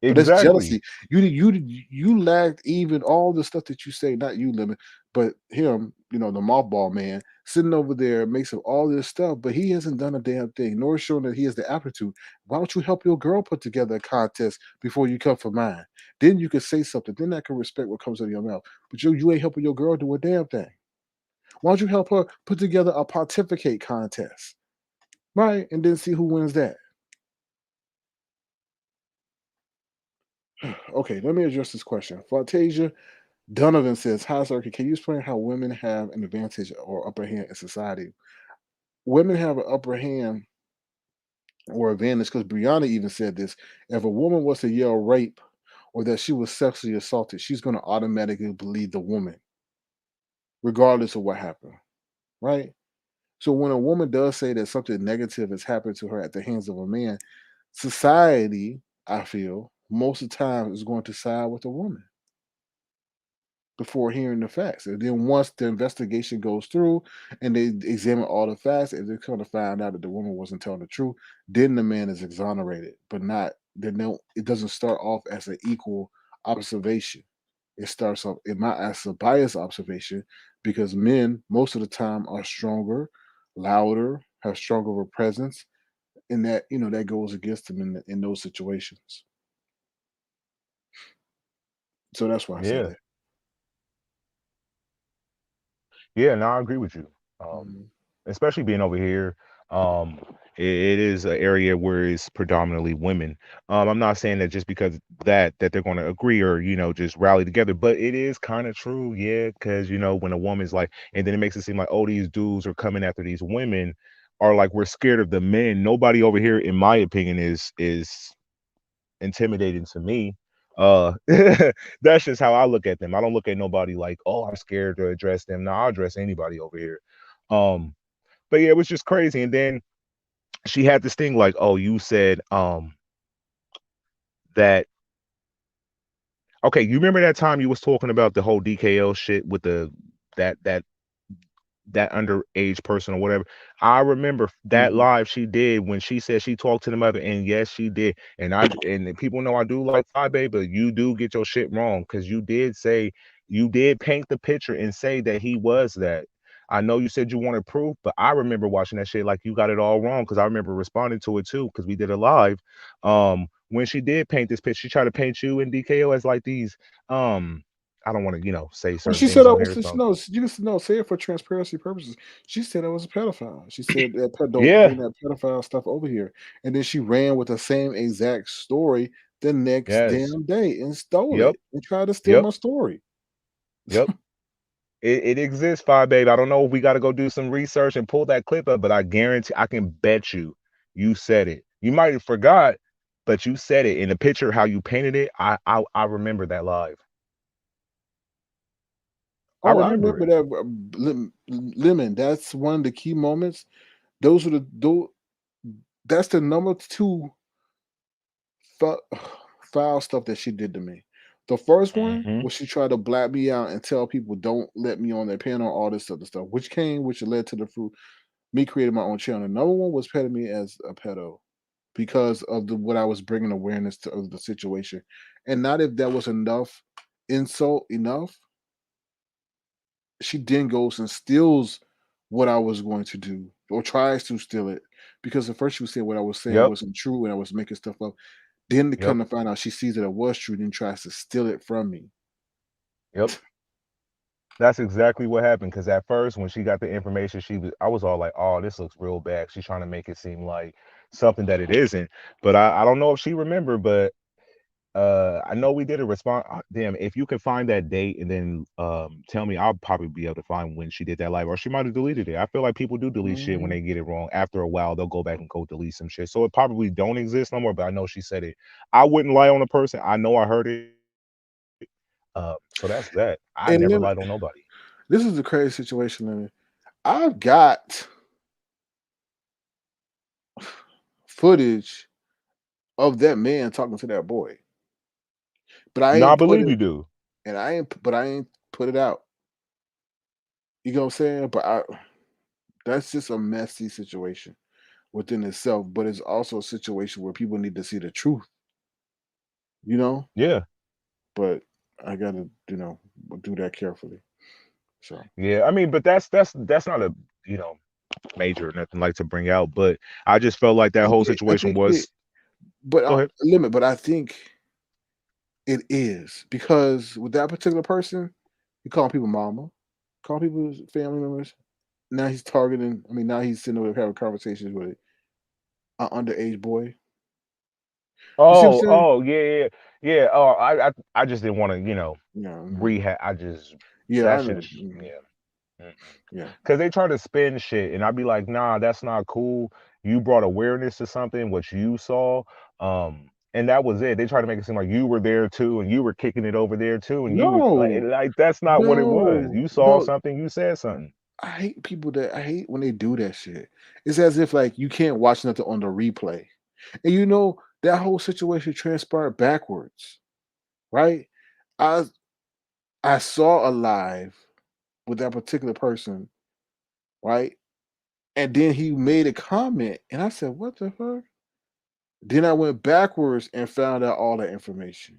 S2: But it's
S3: Exactly.
S2: jealousy. You lacked even all the stuff that you say, not you, Lemon, but him, the mothball man, sitting over there makes up all this stuff, but he hasn't done a damn thing, nor showing that he has the aptitude. Why don't you help your girl put together a contest before you come for mine? Then you can say something. Then I can respect what comes out of your mouth. But you ain't helping your girl do a damn thing. Why don't you help her put together a pontificate contest? Right? And then see who wins that. Okay, let me address this question. Fantasia Donovan says, "Hi, sir. Can you explain how women have an advantage or upper hand in society? Women have an upper hand or advantage because Brianna even said this. If a woman was to yell rape or that she was sexually assaulted, she's going to automatically believe the woman, regardless of what happened, right? So when a woman does say that something negative has happened to her at the hands of a man, society, I feel, most of the time is going to side with the woman before hearing the facts. And then once the investigation goes through and they examine all the facts, and they come to find out that the woman wasn't telling the truth, then the man is exonerated. But not then no, it doesn't start off as an equal observation. It starts off in my as a biased observation because men most of the time are stronger, louder, have stronger of a presence, and that that goes against them in those situations. So that's why I said
S3: Yeah.
S2: that.
S3: Yeah, no, I agree with you. Um,
S2: Mhm.
S3: especially being over here, it is an area where it's predominantly women. I'm not saying that just because that they're going to agree or just rally together, but it is kind of true, yeah. Because when a woman's like, and then it makes it seem like, oh, these dudes are coming after these women, are like we're scared of the men. Nobody over here, in my opinion, is intimidating to me. That's just how I look at them. I don't look at nobody like, oh, I'm scared to address them. No, I'll address anybody over here. Um, but yeah, it was just crazy. And then she had this thing like, oh, you said that okay, you remember that time you was talking about the whole DKL shit with the that that underage person or whatever. I remember that
S2: Mhm.
S3: live she did when she said she talked to the mother, and yes, she did. And people know I do like Five Baby, but you do get your shit wrong because you did say you did paint the picture and say that he was that. I know you said you wanted proof, but I remember watching that shit like you got it all wrong because I remember responding to it too because we did a live. When she did paint this picture, she tried to paint you and DKO as like these I don't want to, say
S2: Well,
S3: certain
S2: she said
S3: things
S2: I
S3: on
S2: was
S3: here. So
S2: no. You just no say it for transparency purposes. She said I was a pedophile. She said that don't bring
S3: yeah,
S2: that pedophile stuff over here. And then she ran with the same exact story the next
S3: yes.
S2: damn day and stole
S3: Yep.
S2: it and tried to steal
S3: Yep.
S2: my story.
S3: Yep. It exists, Five Babe. I don't know if we got to go do some research and pull that clip up, but I guarantee I can bet you said it. You might have forgot, but you said it in the picture how you painted it. I remember that live. I
S2: Oh, I
S3: remember
S2: remember
S3: it.
S2: that lemon. That's one of the key moments. Those are that's the number two fou- foul stuff that she did to me. The first one
S3: Hmm.
S2: was she tried to black me out and tell people don't let me on their panel, all this other stuff, which led to the fruit me creating my own channel. Another one was petting me as a pedo because of what I was bringing awareness to of the situation, and not if that was enough insult enough. She then goes and steals what I was going to do or tries to steal it because at first she said what I was saying
S3: Yep.
S2: wasn't true and I was making stuff up. Then to
S3: Yep.
S2: come to find out she sees that it was true, then tries to steal it from me.
S3: Yep. That's exactly what happened. Because at first, when she got the information, I was all like, "Oh, this looks real bad." She's trying to make it seem like something that it isn't. But I don't know if she remembered, but I know we did a response. Damn, if you can find that date and then tell me, I'll probably be able to find when she did that live, or she might have deleted it. I feel like people do delete shit when
S2: Mhm.
S3: they get it wrong. After a while, they'll go back and go delete some shit. So it probably don't exist no more. But I know she said it. I wouldn't lie on a person. I know I heard it. So that's that. I
S2: And
S3: never
S2: then
S3: lied on nobody.
S2: this is a crazy situation. Lenny. I've got footage of that man talking to that boy, but I
S3: No, I
S2: ain't put
S3: believe
S2: it.
S3: you do.
S2: and I ain't put it out. You know what I'm saying? That's just a messy situation within itself. But it's also a situation where people need to see the truth. You know,
S3: Yeah.
S2: but I gotta, do that carefully. So
S3: Yeah. I mean, but that's not a, you know, major or nothing like to bring out, but I just felt like that whole
S2: I
S3: situation
S2: think it,
S3: was.
S2: but
S3: Go ahead.
S2: limit. But I think it is because with that particular person, he calling people mama, calling people family members. Now he's targeting. I mean, now he's sitting there having conversations with an underage boy. You see what I'm saying?
S3: Oh, yeah, yeah, yeah. Oh, I just didn't want to,
S2: Yeah,
S3: rehab. I just
S2: yeah,
S3: that
S2: I
S3: shit
S2: know.
S3: is, yeah.
S2: Yeah,
S3: Because they try to spin shit, and I'd be like, nah, that's not cool. You brought awareness to something, what you saw, and that was it. They try to make it seem like you were there too, and you were kicking it over there too, and you were
S2: no,
S3: like that's not what it was.
S2: no,
S3: You saw
S2: no.
S3: something, you said something.
S2: I hate when they do that shit. It's as if like you can't watch nothing on the replay, and that whole situation transpired backwards, right? I I saw a live with that particular person, right? And then he made a comment, and I said, "What the fuck?" Then I went backwards and found out all that information.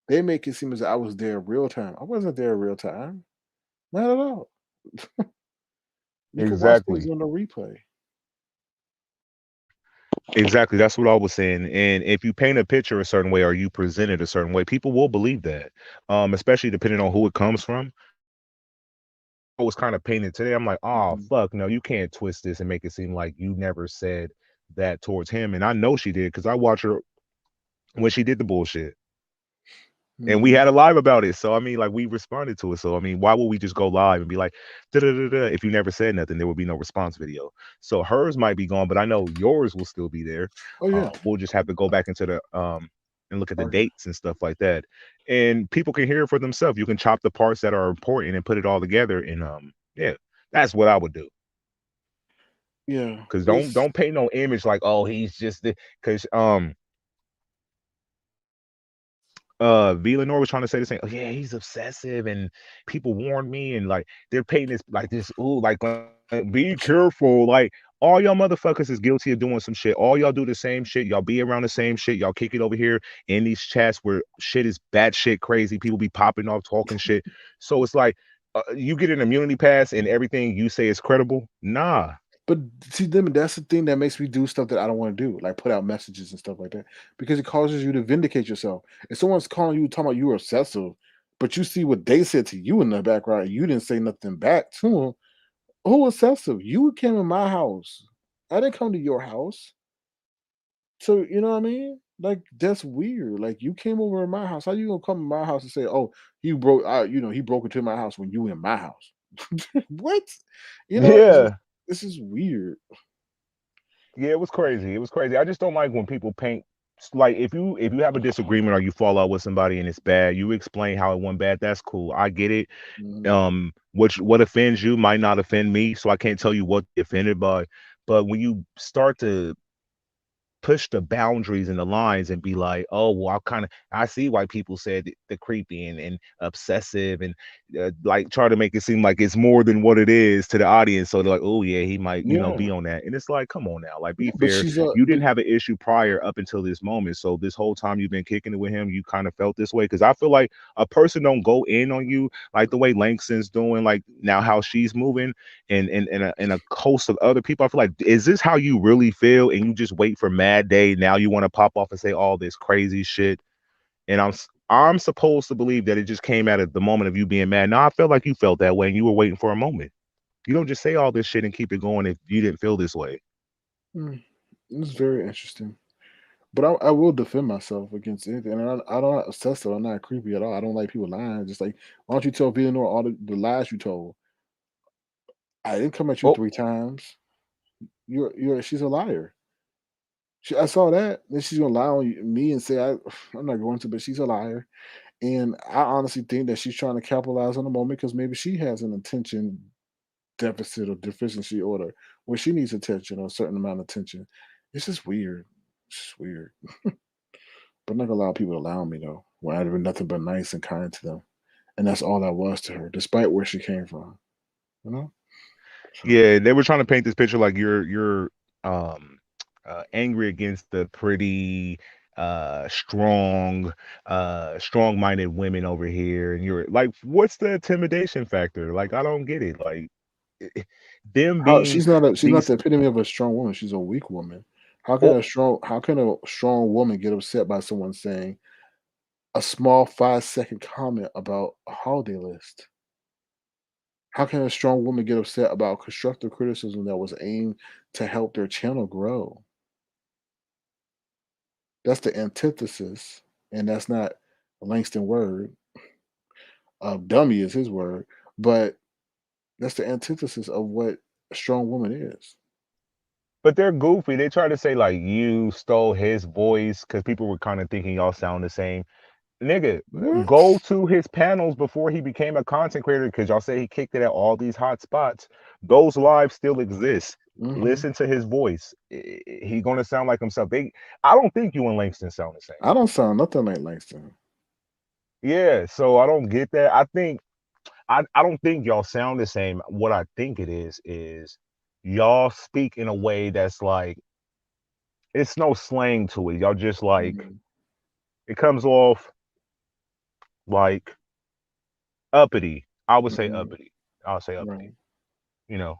S2: They make it seem as I was there real time. I wasn't there real time, not at all. You can watch things
S3: Exactly.
S2: on the replay.
S3: Exactly. That's what I was saying. And if you paint a picture a certain way or you present it a certain way, people will believe that. Especially depending on who it comes from. I was kind of painted today. I'm like, oh
S2: Mhm,
S3: fuck, no, you can't twist this and make it seem like you never said that towards him. And I know she did because I watch her when she did the bullshit. And we
S2: mhm.
S3: had a live about it. So I mean, like we responded to it. So I mean, why would we just go live and be like, da da da da? If you never said nothing, there would be no response video. So hers might be gone, but I know yours will still be there.
S2: Oh yeah,
S3: We'll just have to go back into the and look at the
S2: argue.
S3: dates and stuff like that, and people can hear it for themselves. You can chop the parts that are important and put it all together. And yeah, that's what I would do.
S2: Yeah,
S3: Cause don't
S2: it's
S3: don't paint no image like, oh, he's just the. Cause V Lenore was trying to say the same. Oh yeah, he's obsessive, and people warned me, and like they're painting this like this. Ooh, be careful. Like all y'all motherfuckers is guilty of doing some shit. All y'all do the same shit. Y'all be around the same shit. Y'all kick it over here in these chats where shit is bad shit crazy. People be popping off talking shit. So it's like you get an immunity pass and everything you say is credible. Nah.
S2: but see them that's the thing that makes me do stuff that I don't want to do, like put out messages and stuff like that, because it causes you to vindicate yourself. If someone's calling you talking about you are obsessive, but you see what they said to you in the background, and you didn't say nothing back to them. Who excessive? You came in my house. I didn't come to your house. So you know what I mean? Like that's weird. Like you came over in my house. How you gonna come in my house and say, "Oh, he broke into my house when you were in my house"? What?
S3: Yeah.
S2: This is weird.
S3: Yeah, it was crazy. It was crazy. I just don't like when people paint like if you have a disagreement or you fall out with somebody and it's bad, you explain how it went bad. That's cool. I get it.
S2: Mhm.
S3: Which what offends you might not offend me, so I can't tell you what you're offended by. But when you start to push the boundaries and the lines and be like, oh, well, I see why people said the creepy and obsessive and like try to make it seem like it's more than what it is to the audience. So they're like, oh yeah, he might,
S2: Yeah,
S3: be on that. And it's like, come on now, like
S2: yeah,
S3: be fair. You
S2: but
S3: didn't have an issue prior up until this moment. So this whole time you've been kicking it with him, you kind of felt this way. Cause I feel like a person don't go in on you like the way Langston's doing, like now how she's moving and a host of other people. I feel like, is this how you really feel? And you just wait for mad day. Now you want to pop off and say all this crazy shit. And I'm supposed to believe that it just came out at the moment of you being mad. Now I felt like you felt that way and you were waiting for a moment. You don't just say all this shit and keep it going if you didn't feel this way.
S2: it's very interesting. But I will defend myself against anything. And I don't obsessive. I'm not creepy at all. I don't like people lying. Just like, why don't you tell Villanor all the lies you told? I didn't come at you
S3: Oh,
S2: 3 times. She's a liar. I saw that. Then she's gonna lie on me and say I'm not going to, but she's a liar. And I honestly think that she's trying to capitalize on the moment because maybe she has an attention deficit or deficiency order where she needs attention or a certain amount of attention. It's just weird. It's just weird. But not gonna allow people to allow me though. When I'd been nothing but nice and kind to them. And that's all I was to her, despite where she came from. You know? So
S3: Yeah, they were trying to paint this picture like you're um angry against the pretty strong strong-minded women over here, and you're like, what's the intimidation factor? Like, I don't get it. Like, eh, them
S2: how
S3: being
S2: she's not
S3: these
S2: the epitome of a strong woman. She's a weak woman.
S3: oh,
S2: How can a strong woman get upset by someone saying a small 5-second comment about a holiday list? How can a strong woman get upset about constructive criticism that was aimed to help their channel grow? That's the antithesis, and that's not a Langston word. Dummy is his word, but that's the antithesis of what a strong woman is.
S3: but they're goofy. They try to say like you stole his voice because people were kind of thinking y'all sound the same. Nigga, go
S2: What?
S3: to his panels before he became a content creator because y'all say he kicked it at all these hot spots. Those lives still exist.
S2: Hmm.
S3: Listen to his voice. He gonna sound like himself. I don't think you and Langston sound the same.
S2: I don't sound nothing like Langston.
S3: Yeah, so I don't get that. I don't think y'all sound the same. What I think it is y'all speak in a way that's like it's no slang to it. Y'all just like
S2: Mhm.
S3: it comes off like uppity. I would say
S2: Mhm.
S3: uppity. I'll say uppity.
S2: Right.
S3: You know.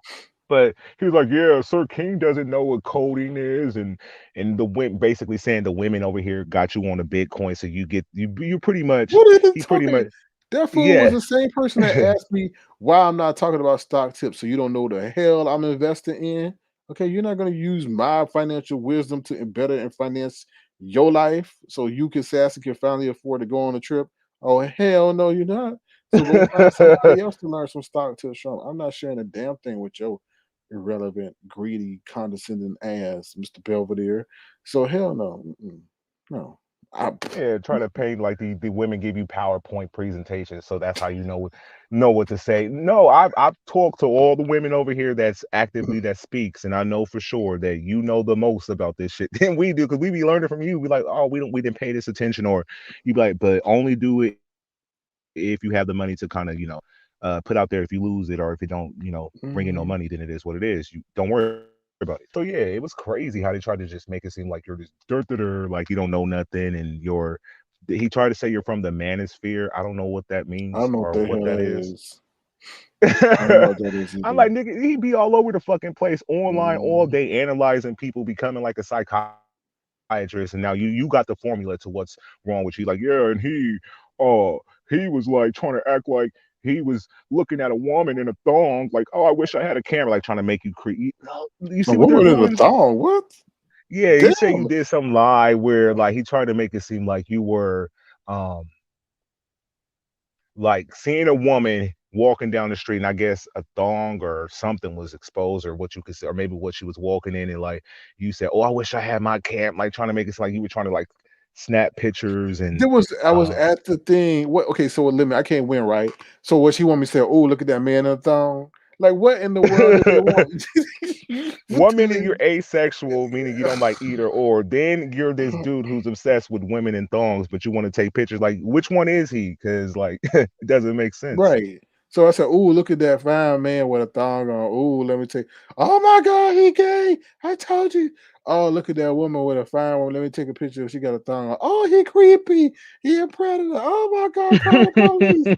S3: But he was like, "Yeah, Sir King doesn't know what coding is," and the women basically saying the women over here got you on a Bitcoin, so you pretty much
S2: What are you
S3: he pretty
S2: talking?
S3: much
S2: That fool was
S3: yeah.
S2: the same person that asked me why I'm not talking about stock tips. So you don't know the hell I'm investing in. Okay, you're not going to use my financial wisdom to better and finance your life so you can Sassy can finally afford to go on a trip. Oh hell no, you're not. So go find somebody else to learn some stock tips from. I'm not sharing a damn thing with your irrelevant, greedy, condescending ass, Mr. Belvedere. So hell no, no. I,
S3: Yeah, try to paint like the women give you PowerPoint presentations, so that's how you know what to say. No, I've talked to all the women over here that's actively that speaks, and I know for sure that you know the most about this shit than we do because we be learning from you. We like, oh, we didn't pay this attention, or you be like, but only do it if you have the money to kind of put out there. If you lose it or if it don't bring in no
S2: Mhm.
S3: money, then it is what it is. You don't worry about it. So yeah, it was crazy how they tried to just make it seem like you're just like you don't know nothing and he tried to say you're from the manosphere. I don't know what that
S2: I
S3: means
S2: don't know what
S3: or
S2: the
S3: what
S2: hell
S3: that
S2: that
S3: is.
S2: is. I don't know what that is
S3: I'm
S2: either.
S3: like, nigga, he be all over the fucking place online all
S2: Mm.
S3: day analyzing people, becoming like a psychiatrist, and now you got the formula to what's wrong with you. Like, yeah, and he was like trying to act like he was looking at a woman in a thong, like, oh, I wish I had a camera, like trying to make you create. You
S2: A
S3: see what they're
S2: woman in a
S3: doing?
S2: thong? What?
S3: Yeah, he said you
S2: Damn.
S3: did some lie where like he tried to make it seem like you were um like seeing a woman walking down the street and I guess a thong or something was exposed or what you could say or maybe what she was walking in and like you said, oh, I wish I had my cam, like trying to make it seem like you were trying to like snap pictures and
S2: I was
S3: uh
S2: at the thing. What? Okay, so limit. I can't win, right? So what she want me to say? Oh, look at that man in a thong. Like, what in the world do they want? What
S3: one
S2: do
S3: minute
S2: they?
S3: you're asexual, meaning you don't like either or, then you're this dude who's obsessed with women and thongs, but you want to take pictures. Like, which one is he? Because like it doesn't make sense.
S2: Right. So I said, "Ooh, look at that fine man with a thong on. Ooh, let me take. Oh my God, he gay. I told you. Oh, look at that woman with a fine one. Let me take a picture. She got a thong on. Oh, he creepy. He a predator. Oh my God, call the police.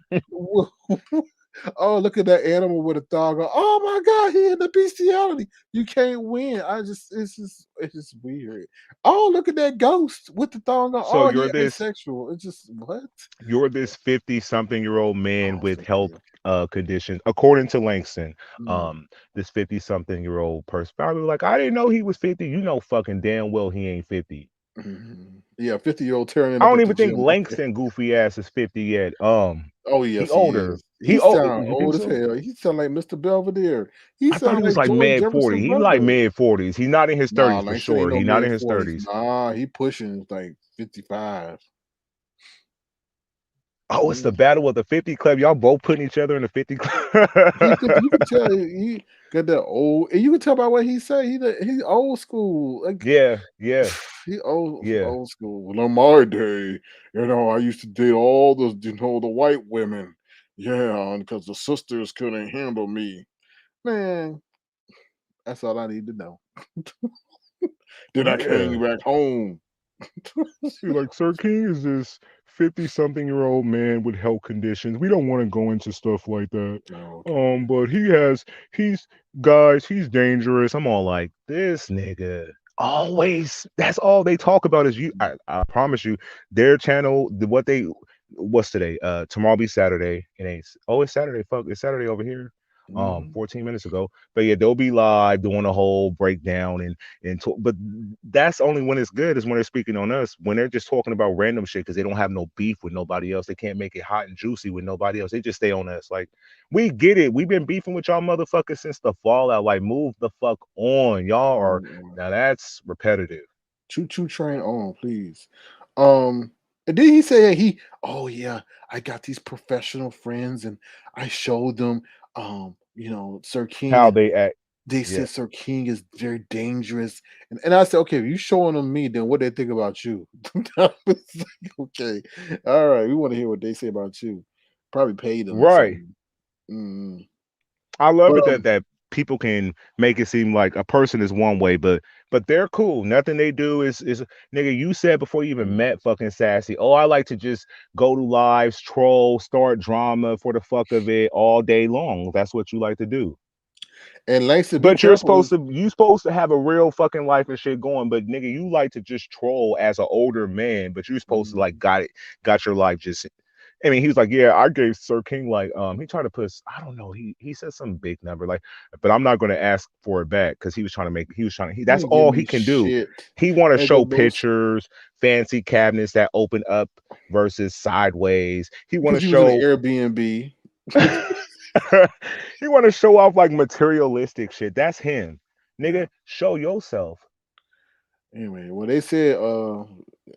S2: Oh, look at that animal with a thong on. Oh my God, he in the bestiality. You can't win. It's just weird. Oh, look at that ghost with the thong on.
S3: So
S2: Oh, he asexual. It's just what?
S3: you're this 50 something year old man
S2: Oh,
S3: with
S2: thank
S3: health
S2: you.
S3: conditions according to Langston.
S2: Mm.
S3: This 50 something year old person probably like, I didn't know he was 50. You know fucking damn well he ain't 50.
S2: Mhm. Yeah, 50-year-old tearing
S3: I
S2: up
S3: don't
S2: at the
S3: even think
S2: gym.
S3: Langston goofy ass is 50 yet.
S2: Oh,
S3: He
S2: yes, he
S3: older.
S2: is. He sound
S3: You think
S2: old as
S3: so?
S2: hell. He sound like Mr. Belvedere. He
S3: I thought
S2: sound
S3: he was
S2: like
S3: like
S2: George
S3: mid 40.
S2: Jefferson
S3: He like
S2: brother.
S3: mid 40s. He's not in his
S2: Nah,
S3: 30s for
S2: Langston ain't
S3: sure.
S2: no
S3: He's not in his
S2: mid-40s.
S3: 30s.
S2: Nah, he pushing like 55.
S3: Oh, it's the
S2: Mm.
S3: battle of the 50 club. Y'all both putting each other in the 50
S2: You
S3: club.
S2: could tell he got that old, and you can tell by what he say. He old school. Like
S3: Yeah, yeah,
S2: he
S3: yeah.
S2: old school. Well, on my day, I used to date all the white women. Yeah, because the sisters couldn't handle me. Man, that's all I need to know. Then I
S3: Yeah.
S2: came back home.
S3: You're like, Sir King is this 50-something-year-old man with health conditions. We don't want to go into stuff like that.
S2: Okay.
S3: But he's guys, he's dangerous. I'm all like, this nigga. Always, that's all they talk about is you. I promise you, their channel, what's today? Tomorrow be Saturday. It's Saturday. Fuck, it's Saturday over here.
S2: Mhm.
S3: 14 minutes ago. But yeah, they'll be live doing a whole breakdown but that's only when it's good is when they're speaking on us. When they're just talking about random shit because they don't have no beef with nobody else, they can't make it hot and juicy with nobody else. They just stay on us. Like, we get it. We've been beefing with y'all motherfuckers since the fallout. Like, move the fuck on. Y'all are
S2: Mm,
S3: now that's repetitive.
S2: Choo choo train on, please. Um, and then he said oh yeah, I got these professional friends, and I showed them, Sir King,
S3: How
S2: and
S3: they act.
S2: they
S3: Yeah.
S2: said Sir King is very dangerous, and I said, okay, if you showing them me, then what they think about you? I was like, okay, all right, we want to hear what they say about you. Probably paid them or
S3: Right.
S2: something. Mm.
S3: I love
S2: But
S3: it that people can make it seem like a person is one way, but they're cool. Nothing they do is nigga. You said before you even met fucking Sassy. Oh, I like to just go to lives, troll, start drama for the fuck of it all day long. That's what you like to do.
S2: and Langston, be
S3: But you're
S2: careful.
S3: supposed to have a real fucking life and shit going. But nigga, you like to just troll as an older man. But you're supposed to like
S2: Mm,
S3: got your life just. I mean, he was like, yeah, I gave Sir King like he tried to put I don't know, he said some big number like, but I'm not gonna ask for it back because he was trying to
S2: he
S3: that's
S2: ain't give
S3: all he
S2: me
S3: can do.
S2: shit.
S3: He want to
S2: And the
S3: show
S2: most
S3: pictures, fancy cabinets that open up versus sideways. He want
S2: because
S3: to
S2: he was in an
S3: show
S2: Airbnb.
S3: he want to show off like materialistic shit. That's him.
S2: Yeah.
S3: Nigga, show yourself.
S2: Anyway, well, they said,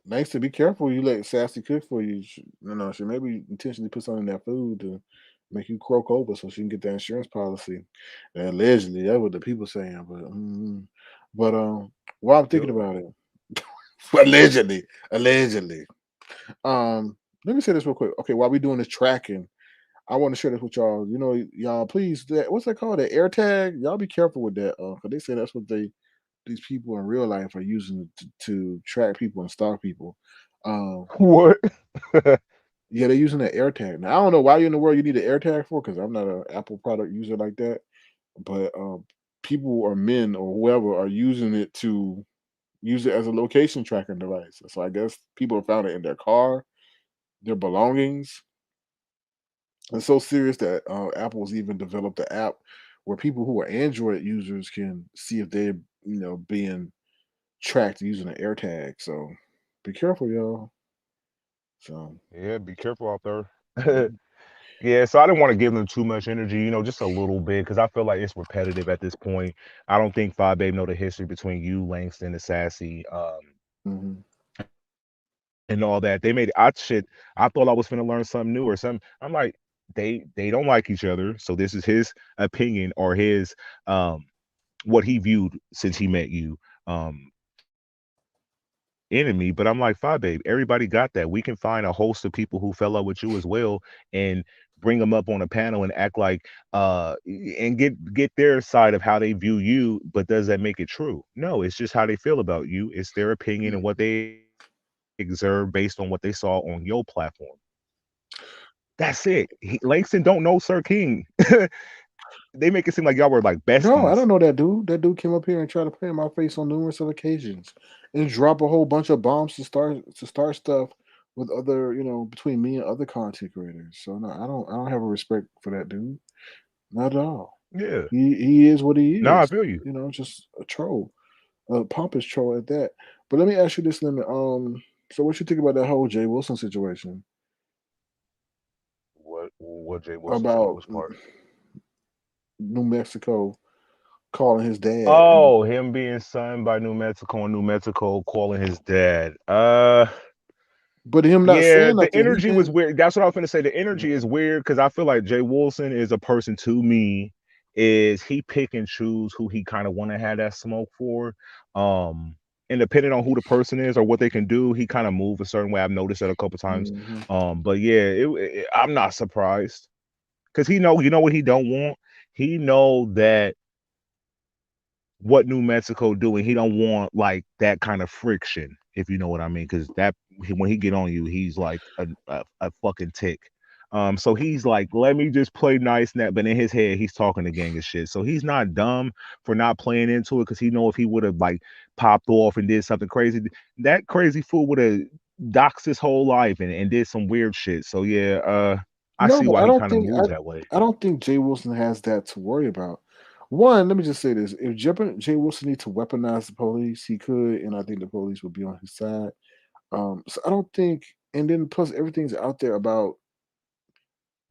S2: nice to be careful. You let Sassy cook for you. She maybe intentionally put something in that food to make you croak over so she can get that insurance policy. And allegedly, that's what the people saying. But while I'm thinking
S3: Yep.
S2: about it, allegedly. Let me say this real quick. Okay, while we doing this tracking, I want to share this with y'all. Y'all, please, what's that called? The air tag. Y'all be careful with that, because they say that's what these people in real life are using to track people and stalk people. Um,
S3: What?
S2: yeah, they're using the air tag. Now I don't know why in the world you need an air tag for, because I'm not an Apple product user like that. But people or men or whoever are using it to use it as a location tracking device. So I guess people have found it in their car, their belongings. It's so serious that Apple's even developed an app where people who are Android users can see if they're being tracked using an air tag. So be careful, y'all. So
S3: Yeah, be careful out there.
S2: mhm,
S3: Yeah, so I didn't want to give them too much energy, just a little bit, because I feel like it's repetitive at this point. I don't think Five Babe know the history between you, Langston, and Sassy,
S2: mhm.
S3: and all that. They made I thought I was gonna learn something new or something. I'm like, they don't like each other, so this is his opinion or his what he viewed since he met you. Enemy, but I'm like, fine, babe, everybody got that. We can find a host of people who fell out with you as well and bring them up on a panel and act like and get their side of how they view you, but does that make it true? No, it's just how they feel about you. It's their opinion and what they observe based on what they saw on your platform. That's it. Langston don't know Sir King. They make it seem like y'all were like
S2: No, I
S3: besties.
S2: don't know that dude. That dude came up here and tried to play in my face on numerous occasions and drop a whole bunch of bombs to start stuff with other, between me and other content creators. So no, I don't have a respect for that dude. Not at all.
S3: Yeah.
S2: He is what he
S3: No, I
S2: is.
S3: feel you.
S2: Just a troll, a pompous troll at that. But let me ask you this, Lemon. So what you think about that whole Jay Wilson situation
S3: What Jay Wilson thing?
S2: about
S3: Which part?
S2: New Mexico calling his dad?
S3: Oh, him being signed by New Mexico and New Mexico calling his dad.
S2: But him not
S3: Yeah,
S2: saying
S3: the
S2: nothing. He
S3: energy was
S2: been
S3: weird. That's what I was gonna say. The energy
S2: yeah.
S3: is weird because I feel like Jay Wilson is a person to me is he pick and choose who he kind of want to have that smoke for. And depending on who the person is or what they can do, he kind of move a certain way. I've noticed that a couple times. But yeah, I'm not surprised because you know what he don't want. He know that what New Mexico doing, he don't want like that kind of friction, if you know what I mean. Because when he get on you, he's like a fucking tick. So he's like, let me just play nice net, but in his head, he's talking the gang of shit. So he's not dumb for not playing into it because he know if he would have like popped off and did something crazy, that crazy fool would have doxed his whole life and did some weird shit. So yeah, I
S2: No,
S3: see
S2: but
S3: why he kind of moves that way.
S2: I don't think Jay Wilson has that to worry about. One, let me just say this: if Jay Wilson need to weaponize the police, he could, and I think the police would be on his side. So I don't think, and then plus everything's out there about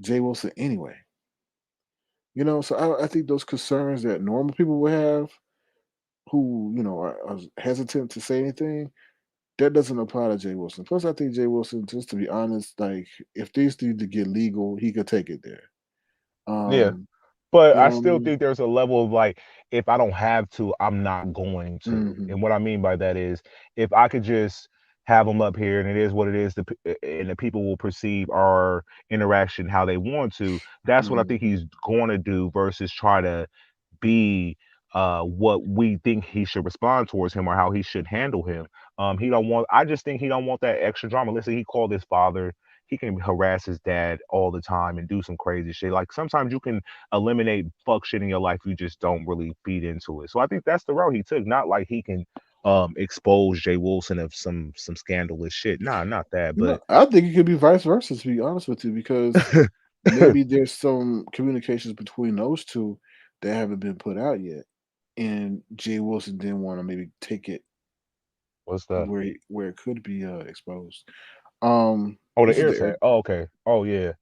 S2: Jay Wilson anyway. So I think those concerns that normal people would have, who are hesitant to say anything, that doesn't apply to Jay Wilson. Plus, I think Jay Wilson, just to be honest, like if things need to get legal, he could take it there.
S3: Yeah.
S2: Um,
S3: But
S2: you
S3: I
S2: know what I
S3: still
S2: mean?
S3: think there's a level of like, if I don't have to, I'm not going to.
S2: Hmm.
S3: And what I mean by that is, if I could just have them up here and it is what it is, and the people will perceive our interaction how they want to, that's what I think
S2: Hmm.
S3: he's going to do versus try to be what we think he should respond towards him or how he should handle him. He don't want I just think he don't want that extra drama. Listen, he called his father, he can harass his dad all the time and do some crazy shit. Like sometimes you can eliminate fuck shit in your life, you just don't really feed into it. So I think that's the route he took. Not like he can expose Jay Wilson of some scandalous shit. Nah, not that, but
S2: I think it could be vice versa, to be honest with you, because maybe there's some communications between those two that haven't been put out yet, and Jay Wilson didn't want to maybe take it
S3: what's the
S2: where it could be exposed.
S3: oh, the
S2: This is
S3: ear
S2: the
S3: tag. Oh, okay. Oh yeah.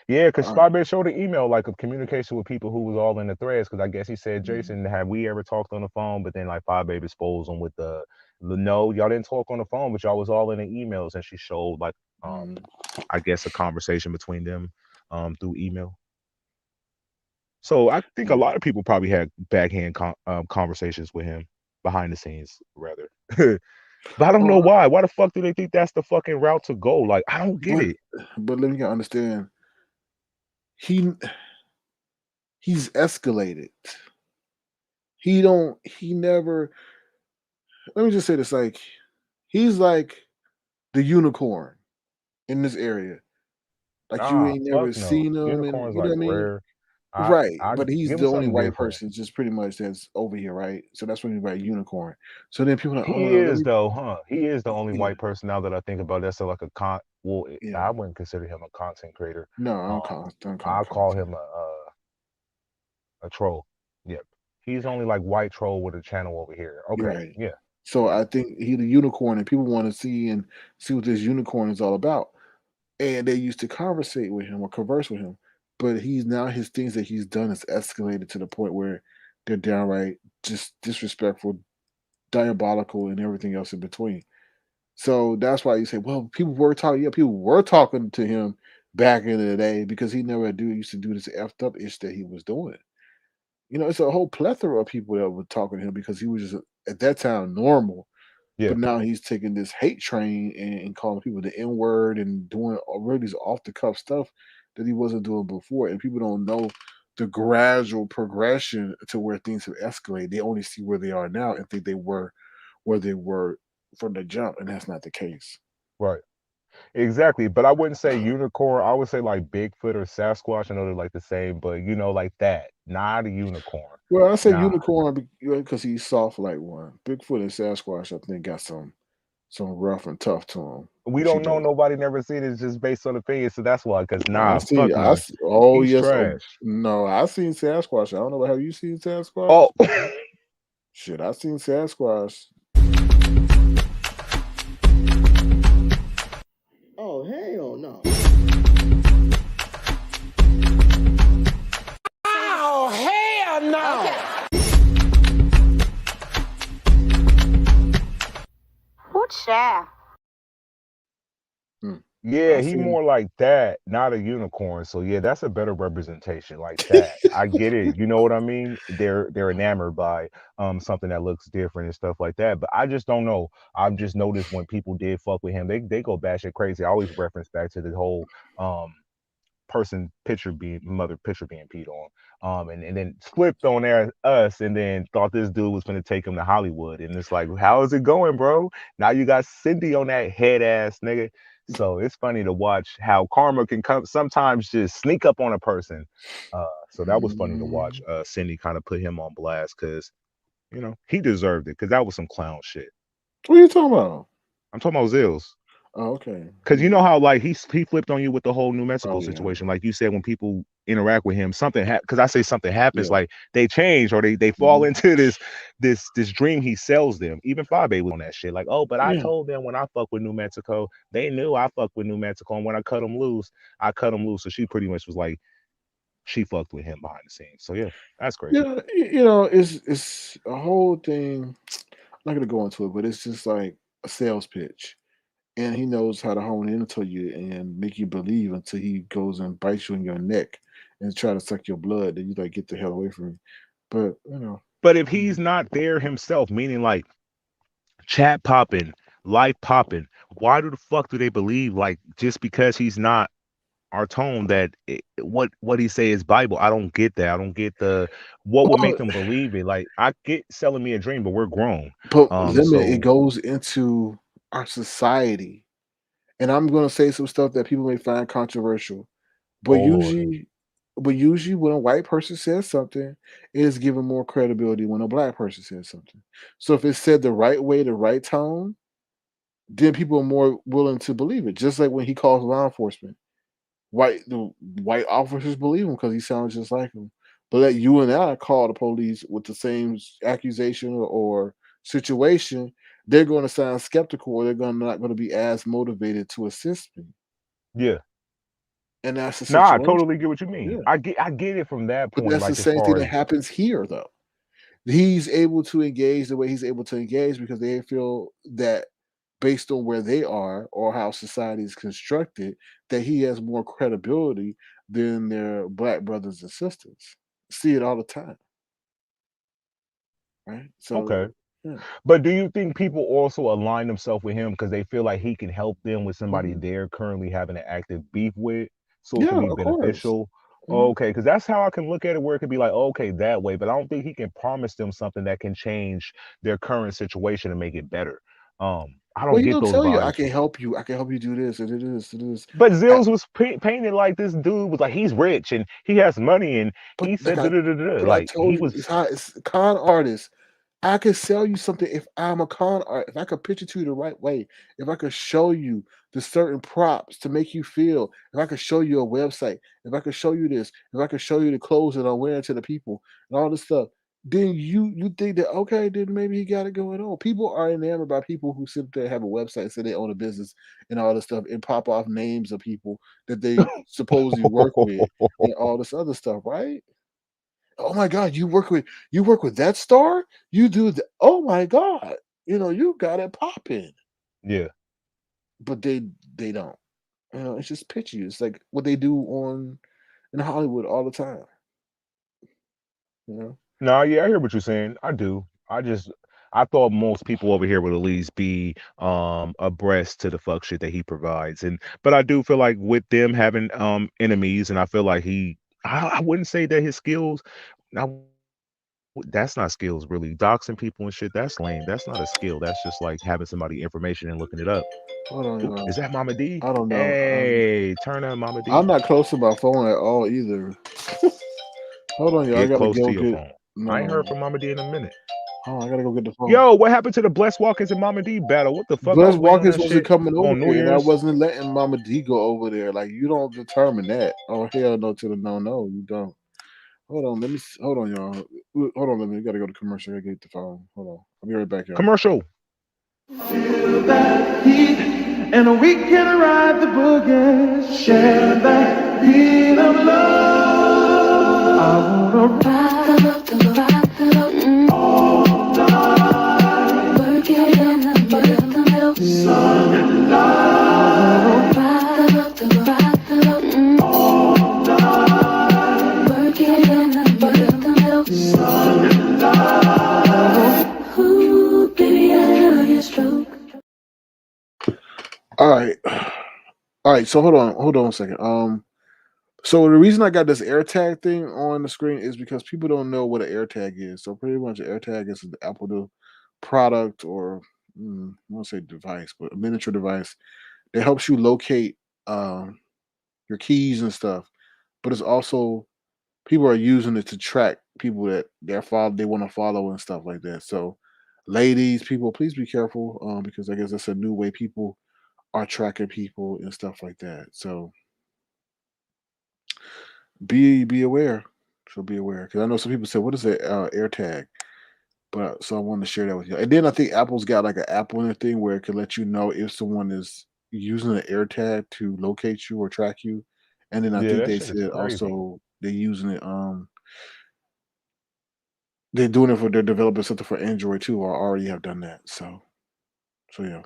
S3: Yeah, because
S2: uh,
S3: Spy showed an email like of communication with people who was all in the threads. Because I guess he said,
S2: mm,
S3: Jason, have we ever talked on the phone? But then like Five Baby exposed him with the no, y'all didn't talk on the phone, but y'all was all in the emails, and she showed like
S2: mm.
S3: I guess a conversation between them through email. So I think a lot of people probably had backhand conversations with him behind the scenes, rather. But I don't know
S2: Well,
S3: why. Why the fuck do they think that's the fucking route to go? Like I don't get
S2: but
S3: it.
S2: let me understand. He he's escalated. He never. Let me just say this: like he's like the unicorn in this area. Like you
S3: Nah,
S2: ain't never
S3: fuck no.
S2: seen him, and
S3: Unicorns
S2: you know
S3: like
S2: what I mean.
S3: rare.
S2: Right,
S3: I
S2: but he's
S3: give him
S2: the only
S3: something
S2: white
S3: different.
S2: person, just pretty much that's over here, right? So that's what we mean by unicorn. So then people are like,
S3: He
S2: oh, let
S3: is
S2: me,
S3: though, huh? He is the only
S2: yeah,
S3: white person now that I think about it, that's like a well,
S2: yeah.
S3: I wouldn't consider him a content creator.
S2: No,
S3: Um,
S2: don't call
S3: I
S2: him
S3: call
S2: content.
S3: him a troll. Yep. He's only like white troll with a channel over here.
S2: You're
S3: Okay,
S2: right.
S3: yeah,
S2: So
S3: yeah,
S2: I think he's the unicorn, and people want to see what this unicorn is all about. And they used to conversate with him or converse with him, but he's now his things that he's done has escalated to the point where they're downright just disrespectful, diabolical, and everything else in between. So that's why you say, well, people were talking. Yeah, people were talking to him back in the day because he never used to do this effed up ish that he was doing. It's a whole plethora of people that were talking to him because he was just at that time normal.
S3: yeah.
S2: But now he's taking this hate train and calling people the N word and doing already these off the cuff stuff that he wasn't doing before. And people don't know the gradual progression to where things have escalated. They only see where they are now and think they were where they were from the jump, and that's not the case.
S3: Right. Exactly. But I wouldn't say unicorn. I would say like Bigfoot or Sasquatch. I know they're like the same, but like that. Not a unicorn.
S2: Well, I say
S3: Nah.
S2: unicorn because he's soft like one. Bigfoot and Sasquatch, I think, got some rough and tough to them.
S3: We
S2: But you
S3: don't know,
S2: know,
S3: nobody never seen it, it's just based on opinion. So that's why, because
S2: I
S3: nah,
S2: see.
S3: fuck no.
S2: Oh
S3: He's
S2: yes. Oh
S3: trash.
S2: no, I seen Sasquatch. I don't know. Have you seen
S3: Oh,
S2: Sasquatch? Shit, I seen Sasquatch.
S1: Oh, hell no. Oh, hell no.
S4: Who's Shaft?
S3: Yeah,
S2: I
S3: he
S2: seen.
S3: more like that, not a unicorn. So yeah, that's a better representation like that. I get it. You know what I mean? They're enamored by something that looks different and stuff like that. But I just don't know. I've just noticed when people did fuck with him, they go batshit crazy. I always reference back to the whole um mother picture being peed on. And then flipped on us and then thought this dude was gonna take him to Hollywood. And it's like, how is it going, bro? Now you got Cindy on that head ass nigga. So it's funny to watch how karma can come sometimes just sneak up on a person. So that was funny to watch Cindy kind of put him on blast because he deserved it because that was some clown shit.
S2: What are you talking about?
S3: I'm talking about Zills.
S2: Oh, okay.
S3: Because you know how like he flipped on you with the whole New
S2: Oh
S3: Mexico
S2: yeah.
S3: situation, like you said, when people interact with him, something happens. Because I say something happens,
S2: Yeah.
S3: like they change or they fall into this dream he sells them. Even Fabe was on that shit, like, oh, but I
S2: Yeah.
S3: told them when I fuck with New Mexico, they knew I fucked with New Mexico, and when I cut them loose, I cut them loose. So she pretty much was like she fucked with him behind the scenes. So yeah, that's crazy.
S2: Yeah. It's a whole thing. I'm not gonna go into it, but it's just like a sales pitch. And he knows how to hone into you and make you believe until he goes and bites you in your neck and try to suck your blood. Then you like get the hell away from me. But
S3: But if he's not there himself, meaning like chat popping, life popping, why the fuck do they believe like just because he's not our tone that what he say is Bible? I don't get that. I don't get the what would make
S2: well,
S3: them believe it. Like I get selling me a dream, but we're grown.
S2: but limit it
S3: So
S2: goes into our society. And I'm gonna say some stuff that people may find controversial. But
S3: oh Lord,
S2: usually when a white person says something, it is given more credibility when a black person says something. So if it's said the right way, the right tone, then people are more willing to believe it. Just like when he calls law enforcement. The white officers believe him because he sounds just like him. But let you and I call the police with the same accusation or situation, they're going to sound skeptical, or they're not going to be as motivated to assist me.
S3: yeah.
S2: And that's the
S3: Nah, I
S2: situation.
S3: totally get what you mean.
S2: Yeah.
S3: I get it from that
S2: But
S3: point,
S2: that's the
S3: like as
S2: same thing
S3: far
S2: that
S3: as
S2: happens here, though. He's able to engage the way he's able to engage because they feel that based on where they are or how society is constructed, that he has more credibility than their black brothers and sisters. See it all the time, right? So,
S3: okay.
S2: yeah,
S3: But do you think people also align themselves with him because they feel like he can help them with somebody
S2: mhm.
S3: they're currently having an active beef with, so it can
S2: Yeah,
S3: be
S2: of course.
S3: beneficial?
S2: Mhm.
S3: Okay, because that's how I can look at it, where it could be like, okay, that way. But I don't think he can promise them something that can change their current situation and make it better. I
S2: Well,
S3: don't get
S2: he'll
S3: those
S2: tell you,
S3: vibes from him.
S2: I can help you do this and do this, do this.
S3: But
S2: I,
S3: Zills was painted like this dude was like he's rich and he has money and
S2: but
S3: he
S2: like
S3: said da da da da.
S2: I
S3: Like
S2: told
S3: he
S2: you,
S3: was
S2: it's con artists. I could sell you something if I'm a con art, if I could pitch it to you the right way, if I could show you the certain props to make you feel, if I could show you a website, if I could show you this, if I could show you the clothes that I'm wearing to the people and all this stuff, then you think that okay, then maybe he got it going on. People are enamored by people who sit there have a website, say they own a business and all this stuff, and pop off names of people that they supposedly work with and all this other stuff, right? Oh my god, you work with that star? You do the oh my god. You got it popping.
S3: yeah.
S2: But they don't. It's just pitchy. It's like what they do on in Hollywood all the time. You know?
S3: No, yeah, I hear what you're saying. I do. I thought most people over here would at least be abreast to the fuck shit that he provides. And but I do feel like with them having enemies, and I feel like I wouldn't say that his skills that's not skills really. Doxing people and shit, that's lame. That's not a skill. That's just like having somebody information and looking it up.
S2: Hold on,
S3: Ooh,
S2: y'all.
S3: is that Mama D?
S2: I don't know.
S3: Hey, turn on Mama D.
S2: I'm not close to my phone at all either. Hold on, y'all. I
S3: Get
S2: gotta
S3: close
S2: go
S3: to your
S2: get
S3: phone. I ain't
S2: no.
S3: heard from Mama D in a minute.
S2: Oh, I gotta go get the phone.
S3: Yo, what happened to the Bless Walkers and Mama D battle? What the fuck? I
S2: Bless
S3: was waiting on
S2: Walkers
S3: that
S2: wasn't
S3: shit
S2: coming over
S3: on New
S2: here, and I
S3: Year's.
S2: wasn't letting Mama D go over there. Like you don't determine that. Oh hell no to the no, you don't. Hold on, hold on, y'all. Hold on, we gotta go to commercial. I gotta get the phone. Hold on, I'll be right back, y'all.
S3: Commercial.
S1: Feel that heat, and we can ride the boogie. Share that beat of love. I wanna ride all night. Work it in the middle. Sunlight.
S2: All right. All right. So hold on a second. So the reason I got this AirTag thing on the screen is because people don't know what an AirTag is. So pretty much an AirTag is an Apple product or I won't say device, but a miniature device that helps you locate um, your keys and stuff. But it's also people are using it to track people that they want to follow and stuff like that. So ladies, people, please be careful because I guess that's a new way people are tracking people and stuff like that. So be aware. So be aware because I know some people say, "What is an AirTag?" But so I wanted to share that with you. And then I think Apple's got like an app on their thing where it can let you know if someone is using an AirTag to locate you or track you. And then I
S3: Yeah,
S2: think
S3: that
S2: they
S3: shit is
S2: said
S3: crazy.
S2: also they're using it. They're doing it for they're developing something for Android too, or already have done that. So yeah.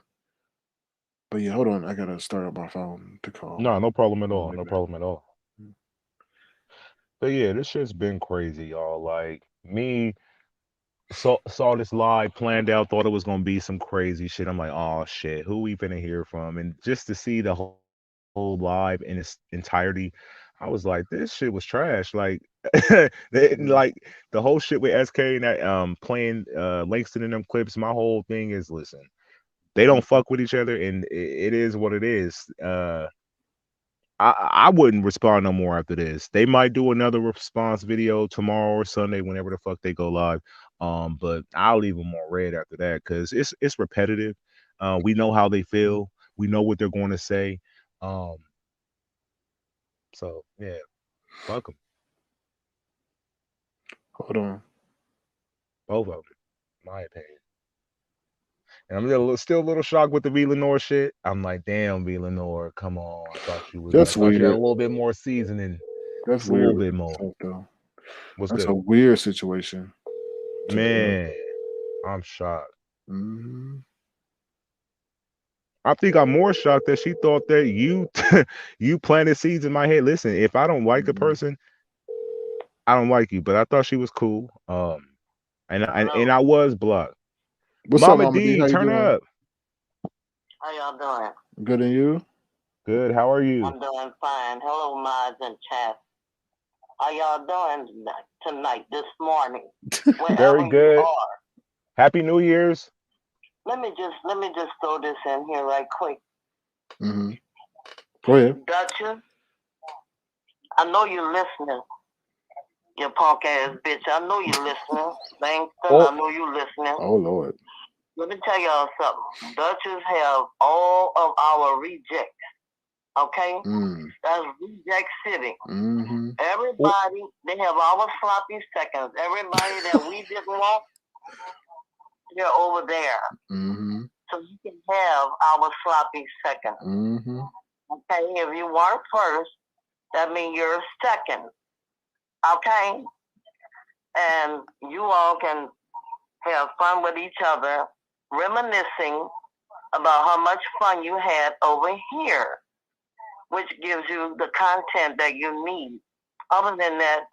S2: But yeah, hold on. I gotta start up my phone to call.
S3: No, no problem at
S2: I'll
S3: all.
S2: be
S3: No
S2: back.
S3: problem at all. But yeah, this shit's been crazy, y'all. Like me saw this live planned out, thought it was gonna be some crazy shit. I'm like, oh shit, who we finna hear from? And just to see the whole live in its entirety, I was like, this shit was trash. Like,
S2: Mhm.
S3: like the whole shit with SK and that playing Langston in them clips. My whole thing is, listen, they don't
S2: Mhm.
S3: fuck with each other, and it is what it is. I wouldn't respond no more after this. They might do another response video tomorrow or Sunday, whenever the fuck they go live. But I'll leave them on red after that because it's repetitive. We know how they
S2: Mhm.
S3: feel. We know what they're going to say. Um, so yeah, fuck them,
S2: Hold on.
S3: both of them, in my opinion. And I'm still a little shocked with the V Lenore shit. I'm like, damn, V Lenore, come on. I
S2: That's
S3: thought you had a
S2: weird.
S3: little bit more seasoning,
S2: That's
S3: just a little
S2: weird
S3: bit
S2: with
S3: more.
S2: stuff though.
S3: What's
S2: That's a
S3: good,
S2: weird situation to develop.
S3: man? I'm shocked.
S2: Mhm.
S3: I think I'm more shocked that she thought that you you planted seeds in my head. Listen, if I don't like a
S2: Mhm.
S3: person, I don't like you. But I thought she was cool. And
S4: Hello.
S3: I was blocked.
S2: What's up,
S3: Mama
S2: Mama D?
S3: D,
S2: How you
S3: turn
S2: doing?
S3: up.
S4: How y'all doing?
S2: Good, and you?
S3: Good. How are you?
S4: I'm doing fine. Hello, Miles and chat. How y'all doing tonight, this morning,
S3: Very
S4: wherever you
S3: good.
S4: are?
S3: Happy New Year's.
S4: Let me just throw this in here right quick.
S2: Mhm. Go ahead.
S4: Duchess, I know you're listening. You punk ass bitch. I know you're listening. Langston,
S3: Oh,
S4: I know you're listening.
S2: Oh Lord.
S4: Let me tell y'all something. Duchess have all of our rejects. Okay?
S2: Mm.
S4: That's reject city.
S2: Mhm.
S3: oh,
S4: Everybody, they have our sloppy seconds. Everybody that we didn't want, they're over there.
S2: Mhm.
S4: So you can have our sloppy seconds.
S2: Mhm.
S4: Okay? If you weren't first, that means you're second. Okay? And you all can have fun with each other, reminiscing about how much fun you had over here, which gives you the content that you need. Other than that,